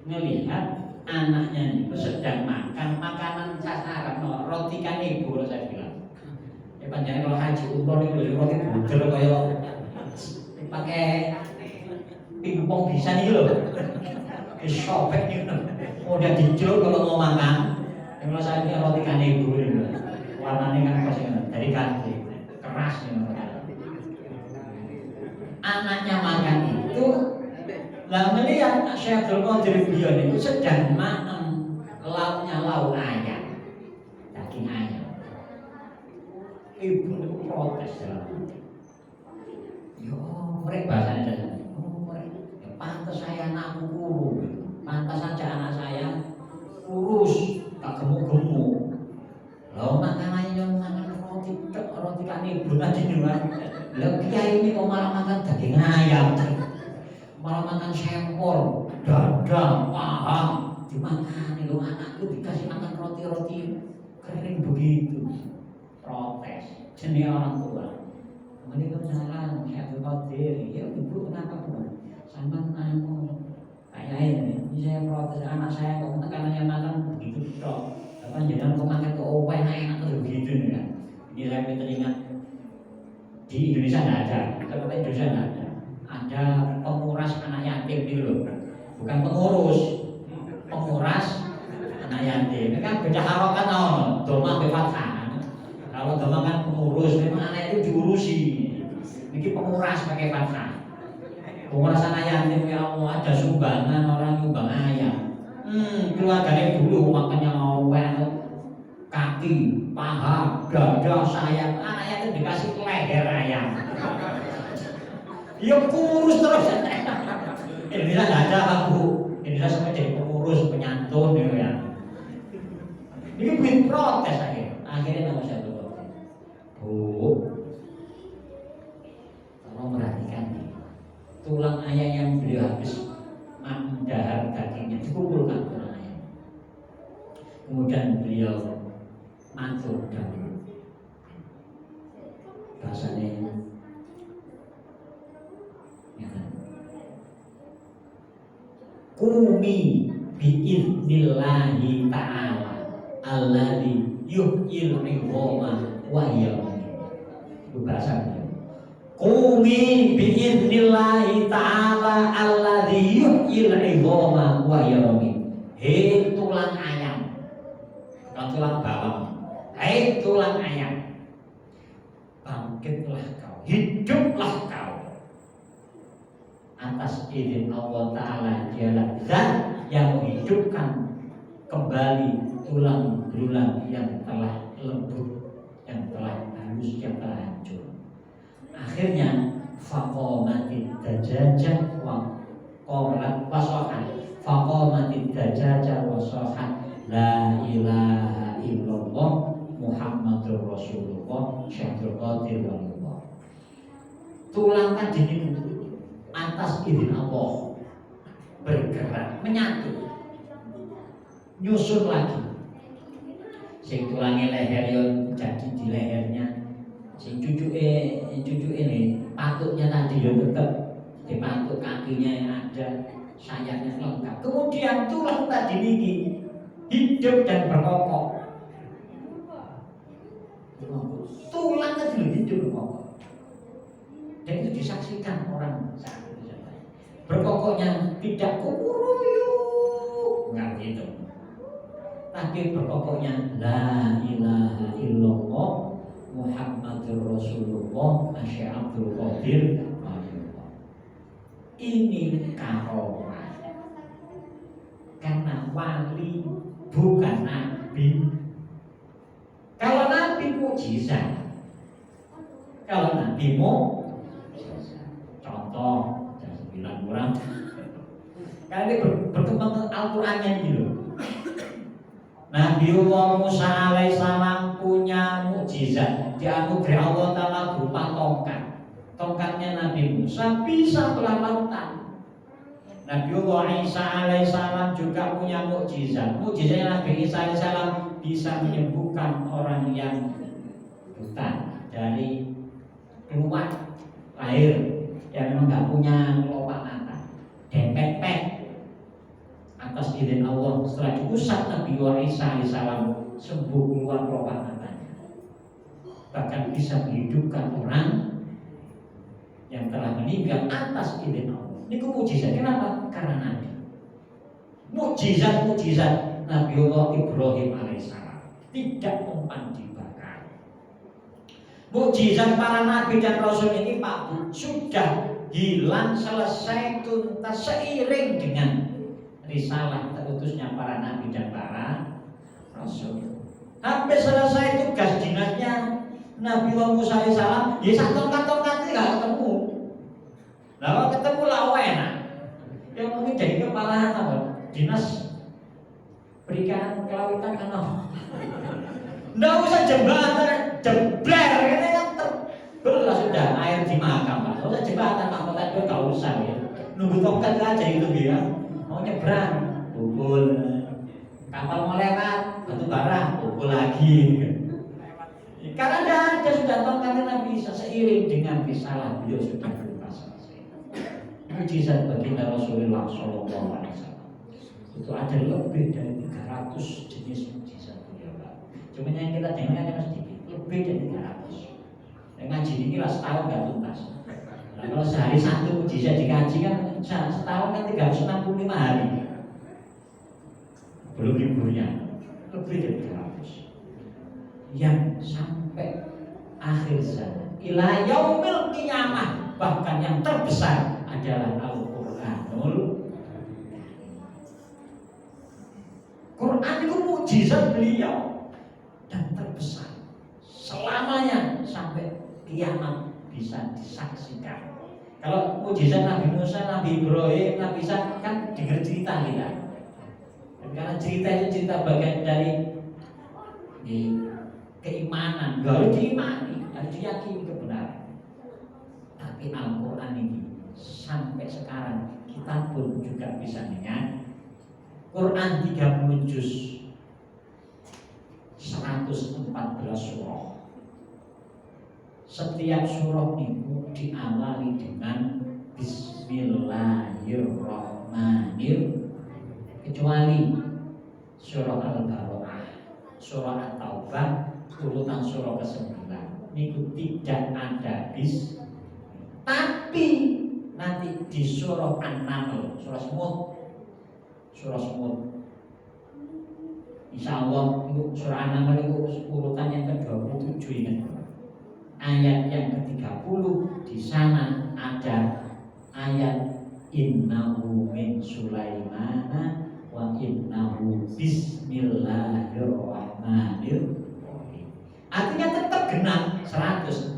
melihat anaknya itu sedang makan makanan sasaran, roti kan ibu kalau saya bilang. Ya panjangnya kalau haji umroh itu roti buder kayak pakai pingpong bisa nih loh, disobek nih loh. Udah dijual kalau mau makan. Kalau saya punya roti kan ibu ini, warnanya kan pasti dari kanti keras nih. Anaknya makan itu, lalu melihat Syekh Abdul Qadir beliau itu sedang makan lauknya lauk ayam, daging ayam. Ibu itu protes dalam hati. Yo, mereka bahasanya saja. Oh, mereka pantas saya anakku kurus, pantas saja anak saya kurus, tak gemuk-gemuk. Lalu makanannya yang makan roti kan ibu tadi nih kan. Lalu kiai ini kok malah makan daging ayam, malah makan sempor, dada, paha, dimakan. Lalu anakku dikasih makan roti-roti kering begitu. Protes, jenis orang tua. Kemudian salah, Syekh Abdul Qadir, ya ibu kenapa bu? Sama kayak ini saya protes anak saya kok tekanannya makan begitu dok. Apa jangan kok makan ke enak atau begitu nih kan? Ini saya teringat di Indonesia nggak ada, kalau di Indonesia nggak ada. Ada penguras anak yatim itu loh, bukan pengurus, penguras anak yatim. Ini kan beda harokat doma befatah. Kalau doma kan pengurus, memang anak itu diurusi. Ini penguras pakai fathah. Penguras anak yatim ya Allah, ada sumbangan orang nyumbang ayam. Keluarganya dulu makannya awet, kaki, paha, dada, sayap. Anaknya itu dikasih leher ayam. Ya kurus terus. Indonesia nggak ada aku. Indonesia semua jadi pengurus, penyantun gitu ya. Ini bikin protes akhirnya nama saya Bu, tolong perhatikan nih, tulang ayam yang beliau habis mendahar dagingnya dikumpulkan tulang ayam. Kemudian beliau matur dahulu, bahasanya Kumi bi'idnillahi ta'ala alladhi yuhyil 'idhama wa hiya bahasa Qumi bi'idnillahi ta'ala alladhi yuhyil 'idhama wa hiya ramim. Hei tulang ayam, bukan tulang bawang. Hei tulang ayam, bangkitlah kau, hiduplah kau atas izin Allah Ta'ala. Dialah zat yang menghidupkan kembali tulang belulang yang telah lembut, yang telah halus, yang telah hancur. Akhirnya faqamatid dajajah wa qalat wasahat, faqamatid dajajah wasahat la ilaha illallah Muhammadur Rasulullah Syekh Abdul Qadir walillah. Tulang tadi itu atas izin Allah bergerak, menyatu, nyusun lagi. Sing tulange leher yo jadi di lehernya, sing cucuke ini sepatunya tadi ya tetap dipatuk, kakinya yang ada, sayapnya lengkap. Kemudian tulang tadi ini hidup dan berkokok. Tulang tadi hidup berkokok. Dan itu disaksikan orang saat itu. Berkokoknya tidak kukuruyuk, enggak gitu. Tapi berkokoknya la ilaha illallah Muhammadur Rasulullah Masya Abdul Qadir. Ini karomah. Karena wali bukan nabi. Kalau nabi mukjizat, kalau nabi mau contoh jam 9 kurang. Karena ini berkembang Al-Qur'annya gitu. Nabiullah Musa alaihissalam punya mukjizat, dianugerahi Allah Ta'ala berupa tongkat. Tongkatnya Nabi Musa bisa belah lautan. Nabiullah Isa alaihissalam juga punya mukjizat. Mukjizatnya Nabi Isa alaihissalam bisa menyembuhkan orang yang buta dari keluar lahir yang memang nggak punya kelopak mata dan pepek atas izin Allah. Setelah diusap Nabi Isa alaihissalam sembuh keluar kelopak matanya. Bahkan bisa menghidupkan orang yang telah meninggal atas izin Allah. Ini mukjizat. Kenapa? Karena Nabi. Mukjizat Nabiullah Ibrahim alaihissalam tidak umpan dibakar. Mukjizat para nabi dan rasul ini Pak Bu sudah hilang selesai tuntas seiring dengan risalah terutusnya para nabi dan para rasul. Hampir selesai tugas dinasnya Nabi Musa alaihissalam, ya satu tongkat-tongkat nggak ketemu. Nah, kalau ketemu lah enak. Yang mungkin jadi kepala apa? Dinas perikanan kelautan kan? Nggak usah jembatan, jebler ini kan terbelah sudah air di makam Pak. Nggak usah jembatan Pak, itu nggak usah ya. Nunggu tongkat aja itu ya. Mau nyebrang, pukul. Kapal mau lewat, batu bara, pukul lagi. Karena ada sudah tongkatnya Nabi Isa seiring dengan risalah beliau sudah tuntas selesai. Mukjizat baginda Rasulullah Shallallahu Alaihi Wasallam itu ada lebih dari 300 jenis mukjizat beliau. Cuma yang kita dengar hanya sedikit, lebih dari 300. Yang ngaji ini lah setahun nggak tuntas. Nah, kalau sehari satu mukjizat dikaji kan setahun kan 365 hari. Belum liburnya, lebih dari 300. Yang sampai akhir zaman ila yaumil qiyamah, bahkan yang terbesar adalah Al-Qur'anul. Quran itu mukjizat beliau dan terbesar selamanya sampai kiamat bisa disaksikan. Kalau mukjizat Nabi Musa, Nabi Ibrahim, Nabi Isa kan dengar cerita kita. Karena cerita itu cerita bagian dari keimanan, harus diimani, harus diyakini kebenaran. Tapi Al-Quran ini sampai sekarang kita pun juga bisa dengar. Quran 30 juz, 114 surah. Setiap surah itu diawali dengan Bismillahirrahmanirrahim, kecuali surah Al-Baqarah, surah At-Taubah, urutan surah ke-9 itu tidak ada bis. Tapi nanti di surah An-Naml, surah Semut, insya Allah itu surah An-Naml itu urutan yang ke-27 ini. Ayat yang ke-30 di sana ada ayat innahu min Sulaimana wa innahu bismillahirrahmanirrahim. Artinya tetap genap 114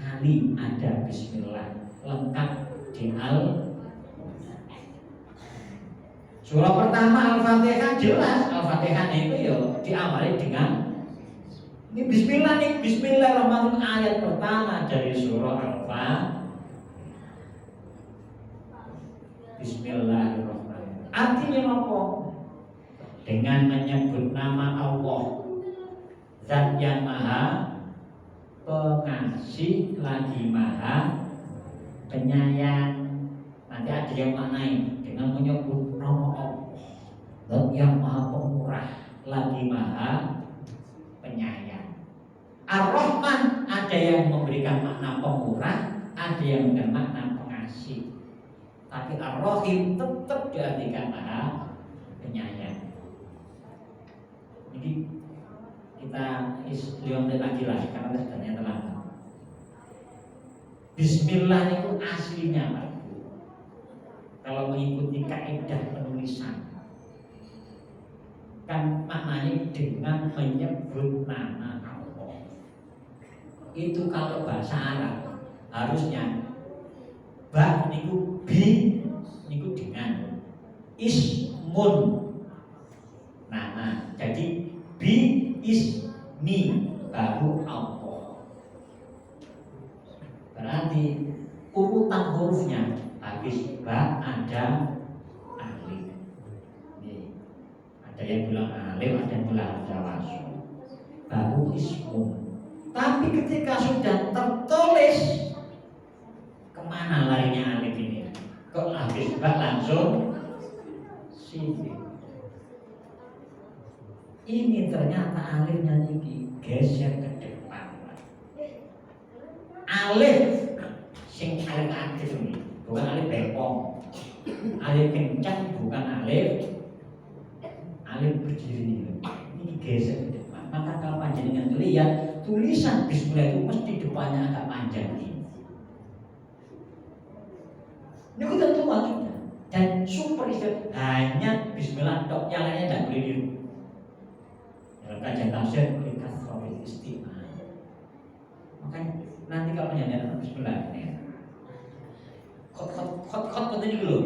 kali ada bismillah lengkap di surah pertama Al-Fatihah. Jelas Al-Fatihah itu ya diawali dengan ini bismillah nih, bismillahirrahmanirrahim, ayat pertama dari surah Al-Fatihah. Bismillahirrahmanirrahim. Artinya apa? Dengan menyebut nama Allah, Zat yang Maha pengasih lagi maha penyayang. Nanti ada yang maknai dengan menyebut nama Allah, Zat yang maha pemurah lagi maha penyayang. Ar-Rahman ada yang memberikan makna pemurah, ada yang memberikan makna pengasih. Tapi Ar-Rahim tetap diartikan maha penyayang. Jadi kita lihat lagi lah karena sebenarnya terlambat. Bismillah itu aslinya Pak Ibu, kalau mengikuti kaidah penulisan kan maknanya dengan menyebut nama Allah. Itu kalau bahasa Arab harusnya ba niku bi niku dengan ismun nama. Jadi bi ismi baru Allah. Berarti urutan hurufnya habis ba ada alif. Ada yang bilang alif, ada yang bilang jawasu. Baru ismun. Tapi ketika sudah tertulis, kemana larinya alif ini? Kok habis ba langsung sini? Ini ternyata alifnya ini geser ke depan. Alif sing alif aktif ini, bukan alif bepong. Alif kencang bukan alif berdiri ini geser ke depan. Maka kalau panjenengan lihat tulisan Bismillah itu mesti depannya agak panjang ini. Ini kita tentu maksudnya. Dan super istirahat hanya Bismillah tok, yang lainnya tidak boleh diru. Dalam kajian tafsir berikan profil istimewa. Makanya nanti kalau penyanyian Bismillah ini kot ini dulu.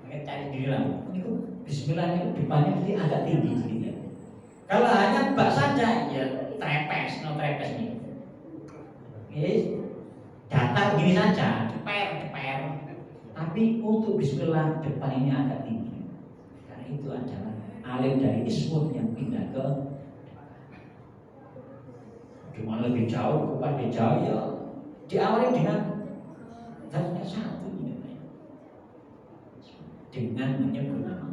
Makanya cari diri lah. Ini Bismillah itu depannya jadi agak tinggi sedikit. Kalau hanya bak saja ya trepes, no trepes nih. Datar begini saja, ceper. Tapi untuk Bismillah depan ini agak tinggi. Karena itu adalah alif dari ismun yang pindah ke cuma lebih jauh, lebih jauh ya diawali dengan zatnya satu ini, dengan menyebut nama.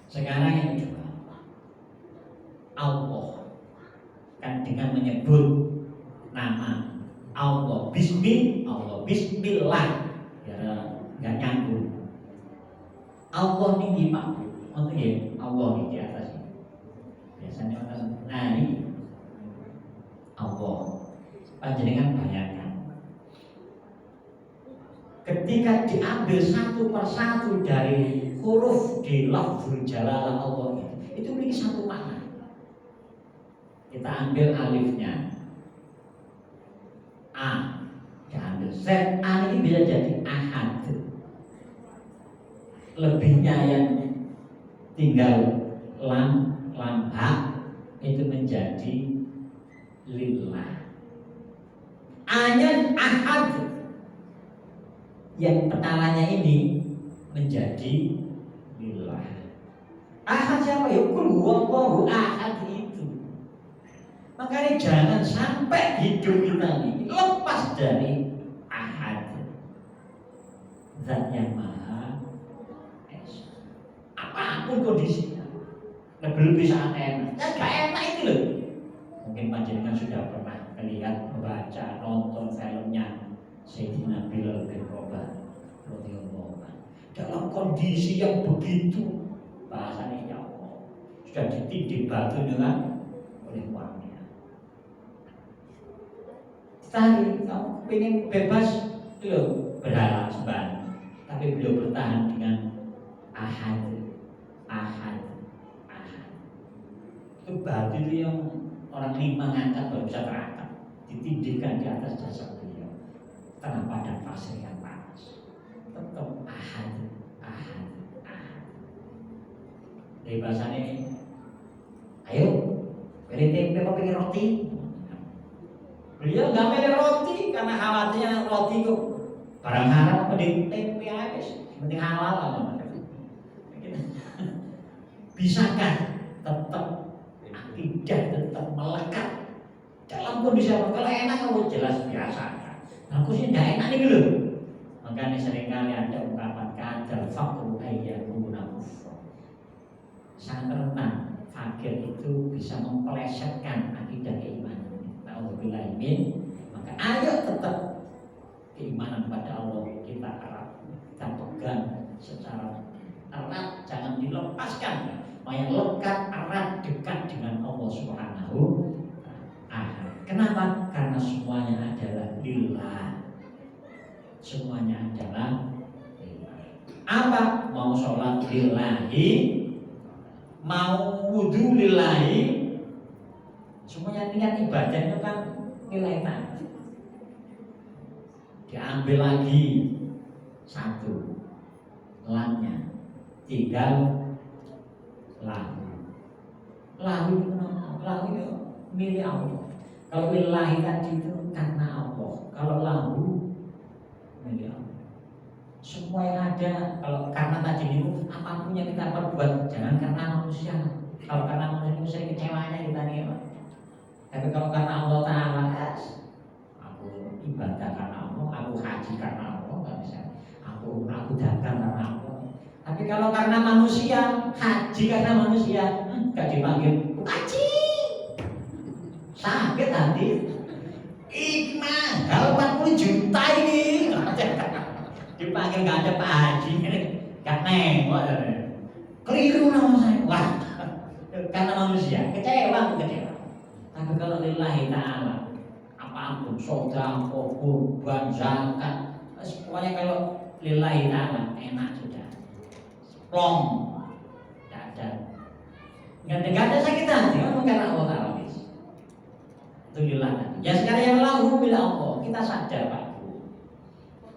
Sekarang yang kedua Allah kan dengan menyebut nama Allah Bismillah ya nggak nyambung. Allah ini Pak, maksudnya Allah ini di atas ini. Biasanya orang ini Allah. Panjenengan bayangkan ketika diambil satu persatu dari huruf di lafzul jalalah Allah itu memiliki satu makna. Kita ambil alifnya A, diambil Z, A ini bisa jadi ahad. Lebihnya yang tinggal lam ha itu menjadi lillah. A-nya ahad, yang penalanya ini menjadi lillah. Ahad siapa? Ya kul huwallahu ahad itu. Makanya jangan sampai hidup kita ini lepas dari ahad, zat yang maha esa. Apapun kondisinya, belum bisa enak. Dan gak enak itu loh. Mungkin panjenengan sudah pernah melihat, membaca, nonton filmnya Sayyidina Bilal bin Rabah radhiyallahu anhu. Dalam kondisi yang begitu, bahasanya ya Allah, sudah ditindih batu dengan oleh uangnya. Tadi kamu ingin bebas, beliau berharap sembah, tapi beliau bertahan dengan ahad. Itu batu itu yang orang 5 ngangkat baru bisa terangkat, ditindihkan di atas jasad beliau tanah padang pasir yang panas. Tetap ahad. Dari bahasanya ini, ayo beri tempe apa pengen roti. Beliau nggak milih roti karena khawatirnya roti itu barang haram, mending tempe aja, penting halal lah. Bisakah tetap akidah tetap melekat Dalam kondisi apa? Kalau enak kamu jelas biasa. Aku sih tidak enak nih gitu. Makanya seringkali ada ungkapan kadal fakru ayyakuna kufra. Sangat rentan fakir itu bisa mempelesetkan akidah keimanan. Nauzubillah min. Maka ayo tetap keimanan pada Allah kita erat, kita pegang secara erat, jangan dilepaskan. Mau yang lekat, erat, dekat dengan Allah Subhanahu wa Ta'ala. Kenapa? Karena semuanya adalah lillah. Semuanya adalah lillah. Apa? Mau sholat lillahi, mau wudhu lillahi, semuanya niat ibadah itu kan nilai ta'ala. Diambil lagi satu lamnya, tinggal lahu itu milik Allah. Kalau lillahi tadi itu karena Allah, kalau lahu milik Allah. Semua yang ada, kalau karena tadi itu apapun yang kita perbuat jangan karena manusia. Kalau karena manusia kecewanya kita nih, tapi kalau karena Allah Ta'ala, aku ibadah karena Allah, aku haji karena Allah, nggak bisa. Aku dagang karena Allah. Tapi kalau karena manusia, haji karena manusia, nggak dipanggil haji, sakit hati. Mahal 40 juta ini, dipanggil nggak ada Pak Haji, nggak nengok, keliru nama saya. Wah, karena manusia, kecewa. Tapi kalau lillahi ta'ala, apapun, sedekah, kurban, zakat, semuanya kalau lillahi ta'ala enak sudah. Plong, nggak ada sakit hati, kan karena Allah Ta'ala. Itu lillah. Ya sekarang yang lahu bila Allah, kita sadar Pak.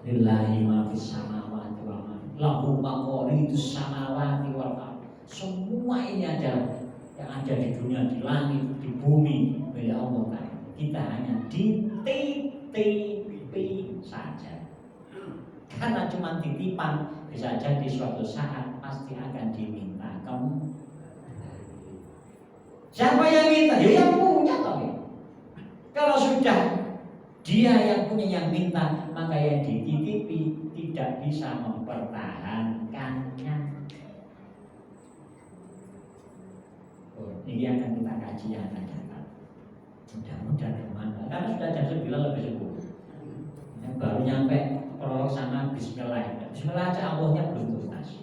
Lillahi ma fis samawati wal ardh. Lahu maqalidus samawati wal ardh. Semua ini ada yang ada di dunia, di langit, di bumi milik Allah Ta'ala. Kita hanya dititipi saja. Karena cuma titipan, bisa jadi suatu saat pasti akan diminta kamu. Siapa yang minta? Ya yang punya toh. Kalau sudah dia yang punya yang minta, maka yang dititipi tidak bisa mempertahankannya. Ini akan kita kaji yang akan datang. Mudah-mudahan kemana? Karena sudah jam 9 lebih 10. Yang baru nyampe prolog sama Bismillah. Bismillah aja Allahnya belum tuntas.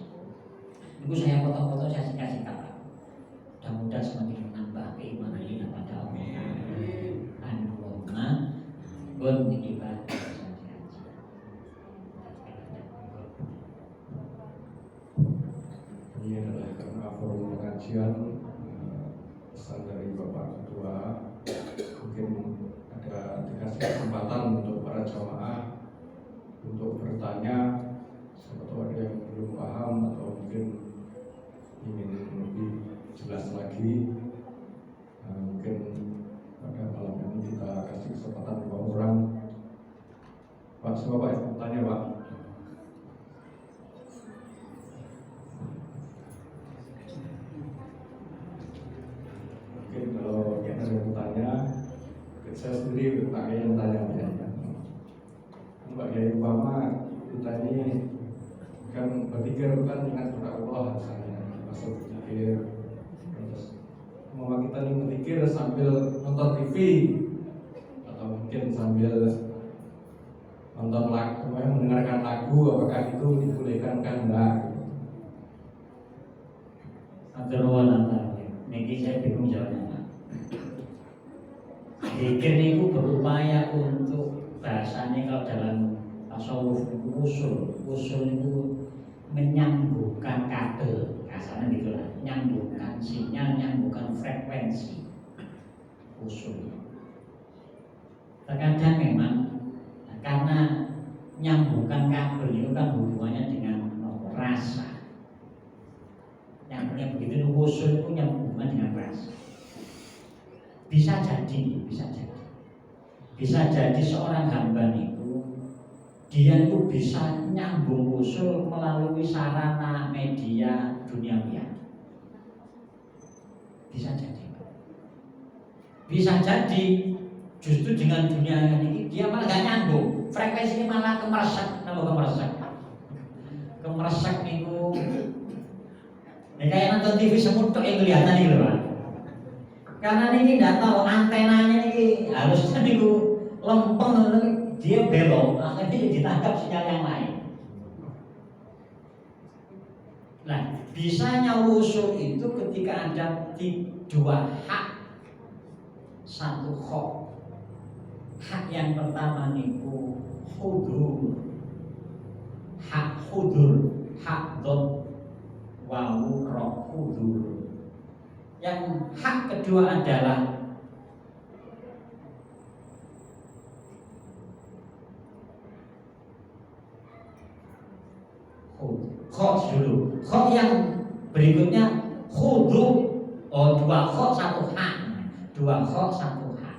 Itu saya foto-foto, saya singkat-singkat. Mudah-mudahan semakin menambah keimanan kita pada Allah. Allahumma ibadah. Ini adalah karena forum pengajian pesan dari Bapak Ketua, mungkin ada dikasih kesempatan untuk para jamaah untuk bertanya, siapa tahu ada yang belum paham atau mungkin ingin lebih jelas lagi. Mungkin pada malam ini kita kasih kesempatan 2 orang. Pak, siapa Pak yang bertanya Pak? Mungkin kalau ada yang bertanya, saya sendiri Pak Kiai yang tanya ya. Pak Kiai umpama kita ini kan berpikir kan ingat kepada Allah misalnya, masuk berpikir terus mau kita nih berpikir sambil nonton TV atau mungkin sambil nonton lagu, mendengarkan lagu, apakah itu dibolehkan kan enggak? Niki saya bingung jawabnya. Zikir itu berupaya untuk bahasanya kalau dalam tasawuf itu usul itu menyambungkan kabel, kasarnya gitulah, menyambungkan sinyal, menyambungkan frekuensi usul. Terkadang memang karena menyambungkan kabel itu kan hubungannya dengan rasa. Yang begitu usul itu punya hubungan dengan rasa. Bisa jadi seorang hamba itu dia itu bisa nyambung usul melalui sarana media duniawi. Bisa jadi Justru dengan dunia ini dia malah gak nyambung, frekuensinya malah kemeresek, nama kemeresek. Kemeresek niku, ya kayak nonton TV semut tuh yang kelihatan nih loh, Pak. Karena ini tidak tahu antenanya ini harusnya niku lempeng, dia belok, akhirnya ditangkap sinyal yang lain. Nah, bisanya wusul itu ketika ada dua hak, satu khok. Hak yang pertama niku hudur, hak hudur, hak dot wawu roh hudur. Yang hak kedua adalah khok dulu. Khok yang berikutnya hudu. Oh, dua khok satu hak. Dua khok satu hak.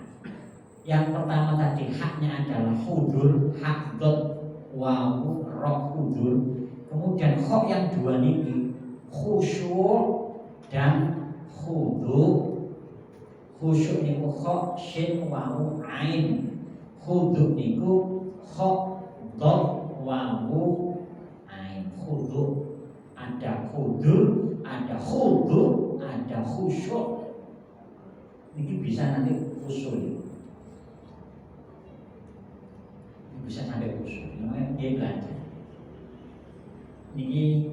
Yang pertama tadi haknya adalah hudur, hak dot wawu roh hudur. Kemudian khok yang dua ini khusyuk dan hudu. Khusyuk niku khok shin wawu ain. Hudu niku khok dot wawu khudu. Ada khudu, ada khudu, ada khusyuk. Ini bisa nanti khusyuk. Ini bisa sampai khusyuk. Namanya dia belajar. Ini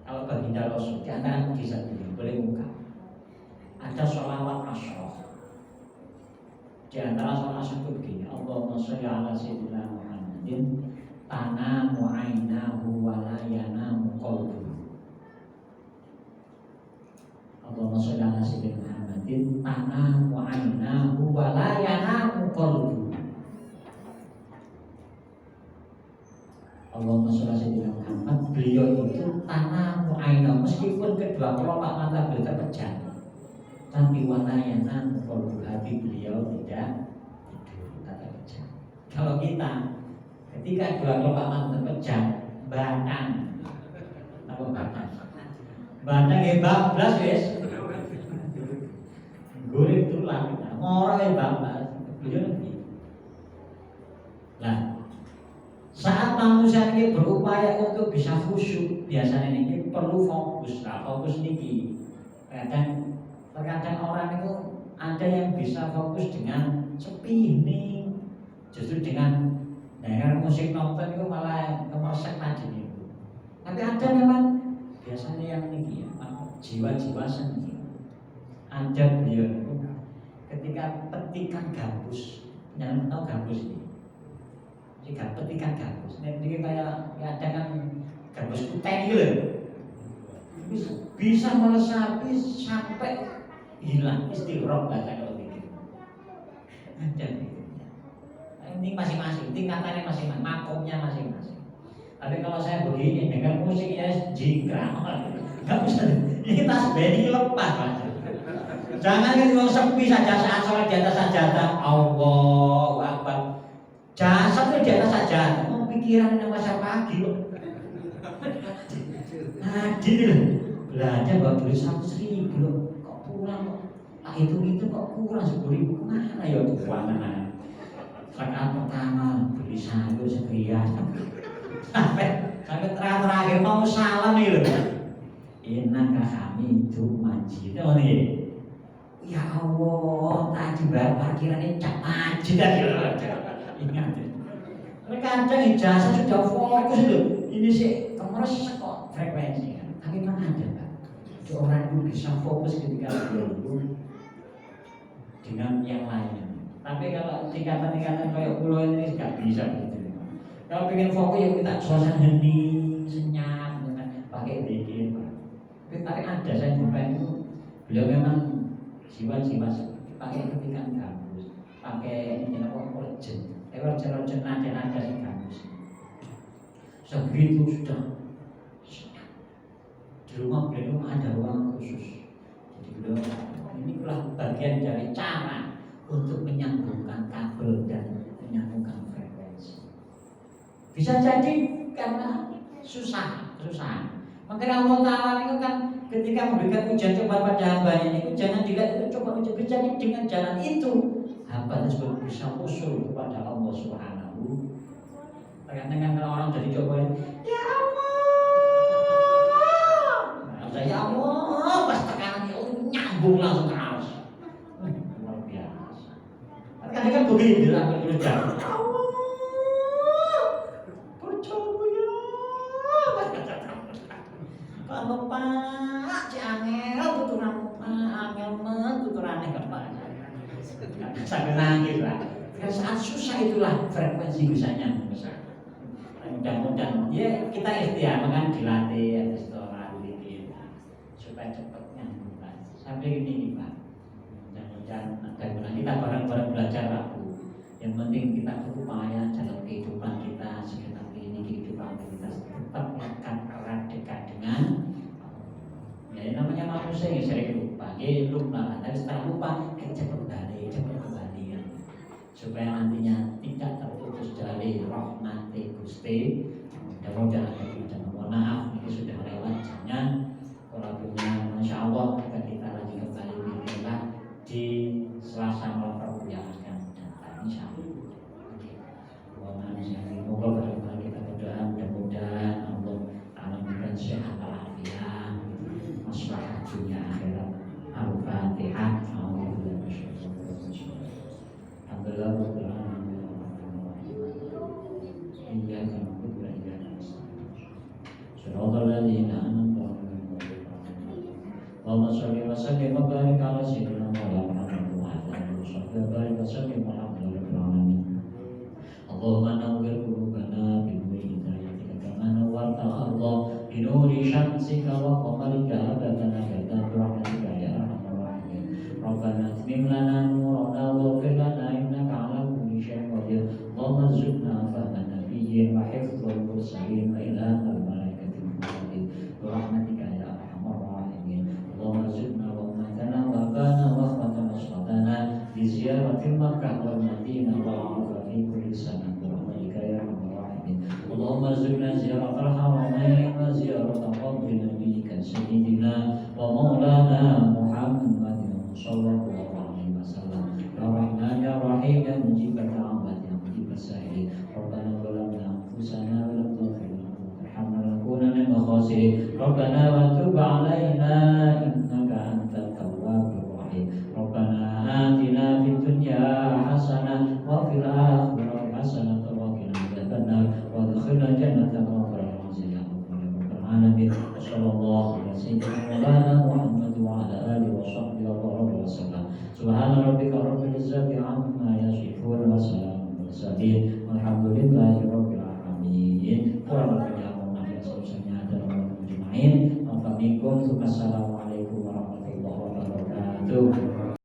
kalau baginda Rasul di antara mukjizat ini boleh buka. Ada sholawat asyroh. Di antara sholawat asyroh itu begini. Allahumma sholli ala sayyidina Muhammadin tanamu ainahu wa la yanamu qalbuhu. Allahumma sholli ala sayyidina Muhammadin tanamu ainahu wa la yanamu qalbuhu. Allahumma sholli ala sayyidina Muhammad, beliau itu tanamu ainahu, meskipun kedua kelopak mata beliau terpejam, tapi wa la yanamu qalbuhu, hati beliau tidak tidur, tak terpejam. Kalau kita ketika dua kelopak mata terpejam, batang, apa batang? Batang ya bablas wes, goreng tulang, ngorok ya bablas, beliau begitu. Nah, saat manusia ini berupaya untuk bisa khusyuk, biasanya ini perlu fokus. Nah, fokus niki, terkadang orang itu ada yang bisa fokus dengan sepi ini, justru dengan dengar musik nonton itu malah kemersek tadi itu. Tapi ada memang biasanya yang ini ya, jiwa-jiwa seni. Ada beliau itu ketika petikan gabus, jangan tahu gabus ini. Jika petikan gabus, ini kayak ada kan gabus kutai gitu, bisa meresapi sampai hilang istirham bahasa kalau gitu. Ada gitu. Ini masing-masing, tingkatannya masing-masing, makomnya masing-masing. Tapi kalau saya begini, dengar musiknya jingkrang, nggak bisa. Ini tas beni lepas aja. Jangan kita sepi saja saat sholat di atas sajadah. Allahu Akbar. Jasad itu di atas sajadah. Mau pikiran nama siapa pagi loh. Nah, gini loh. Belanja bawa duit 100.000 loh. Kok pulang kok? Nah, itu kok kurang 10.000. Kemana ya tuh kemana? Saat pertama beli sayur sekian sampai terakhir mau salam nih loh. Innaka hamidum majid. Oh nih. Ya Allah, tadi parkirannya cak majid tadi loh. Ingat. Kadang ijazah sudah fokus loh. Ini sih kemeresek kok frekuensi. Tapi memang ada Pak. Orang itu bisa fokus ketika dia itu dengan yang lainnya. Tapi kalau tingkatan-tingkatan kayak pulau ini nggak bisa gitu. Kalau pengen fokus ya kita suasana hening, senyap, pakai dikit. Tapi ada saya jumpa itu beliau memang jiwa-jiwa seperti pakai ketikan gabus, pakai ini apa orjen, orjen nada si gabus. Sebegitu sudah senyap. Di rumah beliau ada ruang khusus. Jadi beliau ini adalah bagian dari cara untuk menyambungkan kabel dan menyambungkan frekuensi. Bisa jadi karena susah. Makanya Allah Ta'ala itu kan ketika memberikan ujian coba pada hamba ini, jangan dilihat itu coba ujian, jadi dengan jalan itu hamba tersebut bisa usul kepada Allah Subhanahu. Kadang-kadang kalau orang jadi Jokowi, ya Allah, ya Allah, pas tekanan ya Allah nyambung langsung ke atas. Luar biasa. Kadang-kadang begini bilang berujar, bojoku ya. Kalau Pak Angel tuturan Angel tuturane Pak. Sampai nangis lah. Karena saat susah itulah frekuensi bisa nyambung. Mudah-mudahan ya kita ikhtiar kan dilatih restoran gitu supaya cepat nyambung sampai ini Pak. Mudah-mudahan ada kita bareng-bareng belajar aku. Yang penting kita berupaya dalam kehidupan kita sekitar ini kehidupan kita tetap akan erat dekat dengan ya namanya manusia yang sering lupa, lupa, tapi setelah lupa cepat kembali ya. Supaya nantinya tidak terputus dari rahmat Gusti. Mudah-mudahan kita mohon maaf ini sudah lewat jangan kalau punya Masya Allah kita lagi kembali bismillah di Selasa malam Rabu yang akan datang Insya Allah. Semoga bagaimana kita berdoa mudah-mudahan Allah Ta'ala memberikan sehat walafiat maslahat dunia akhirat. Al-Fatihah. Alhamdulillah rabbil alamin. Iyyaka na'budu wa iyyaka nasta'in. Shiratal ladzina an'amta 'alaihim ghairil maghdubi 'alaihim. Allahumma shalli wa sallim wa barik 'ala sayyidina Muhammad wa 'ala alihi wa sahbihi wa barik wa sallim alhamdulillahi rabbil alamin. Allahumma nawwir qulubana bi nuri hidayatika kama nawwarta al-ardha bi nuri syamsika wa qamarika abadan abadan bi rahmatika ya arhamar rahimin. Rabbana atmim lana nurana waghfir lana innaka 'ala kulli syai'in qadir. Allahumma arzuqna fahman nabiyyin wa hifdzal mursalin wa ilhamal malaikatil muqarrabin bi rahmatika ya arhamar rahimin. Allahumma arzuqna wa umatana wa abana wa akhwatana waslatana bi ziyaratil Makkah wal Madinah wal 'afa fi kulli sana. اللهم ارزقنا زيارة الحرمين وزيارة قبر نبيك سيدنا ومولانا محمد صلى الله عليه وسلم يا رحمن يا رحيم يا مجيب الدعوات يا مجيب السائلين ربنا ظلمنا أنفسنا ولم تغفر لنا وترحمنا لنكون من الخاسرين ربنا وتب علينا إنك أنت التواب الرحيم ربنا آتنا في الدنيا حسنة وفي الآخرة حسنة وقنا عذاب النار وادخلنا جنة غفر العزيز يا رب العالمين وصلى الله على سيدنا مولانا محمد وعلى آله وصحبه وسلم سبحان ربك رب العزة عما يصفون وسلام على المرسلين والحمد لله رب العالمين.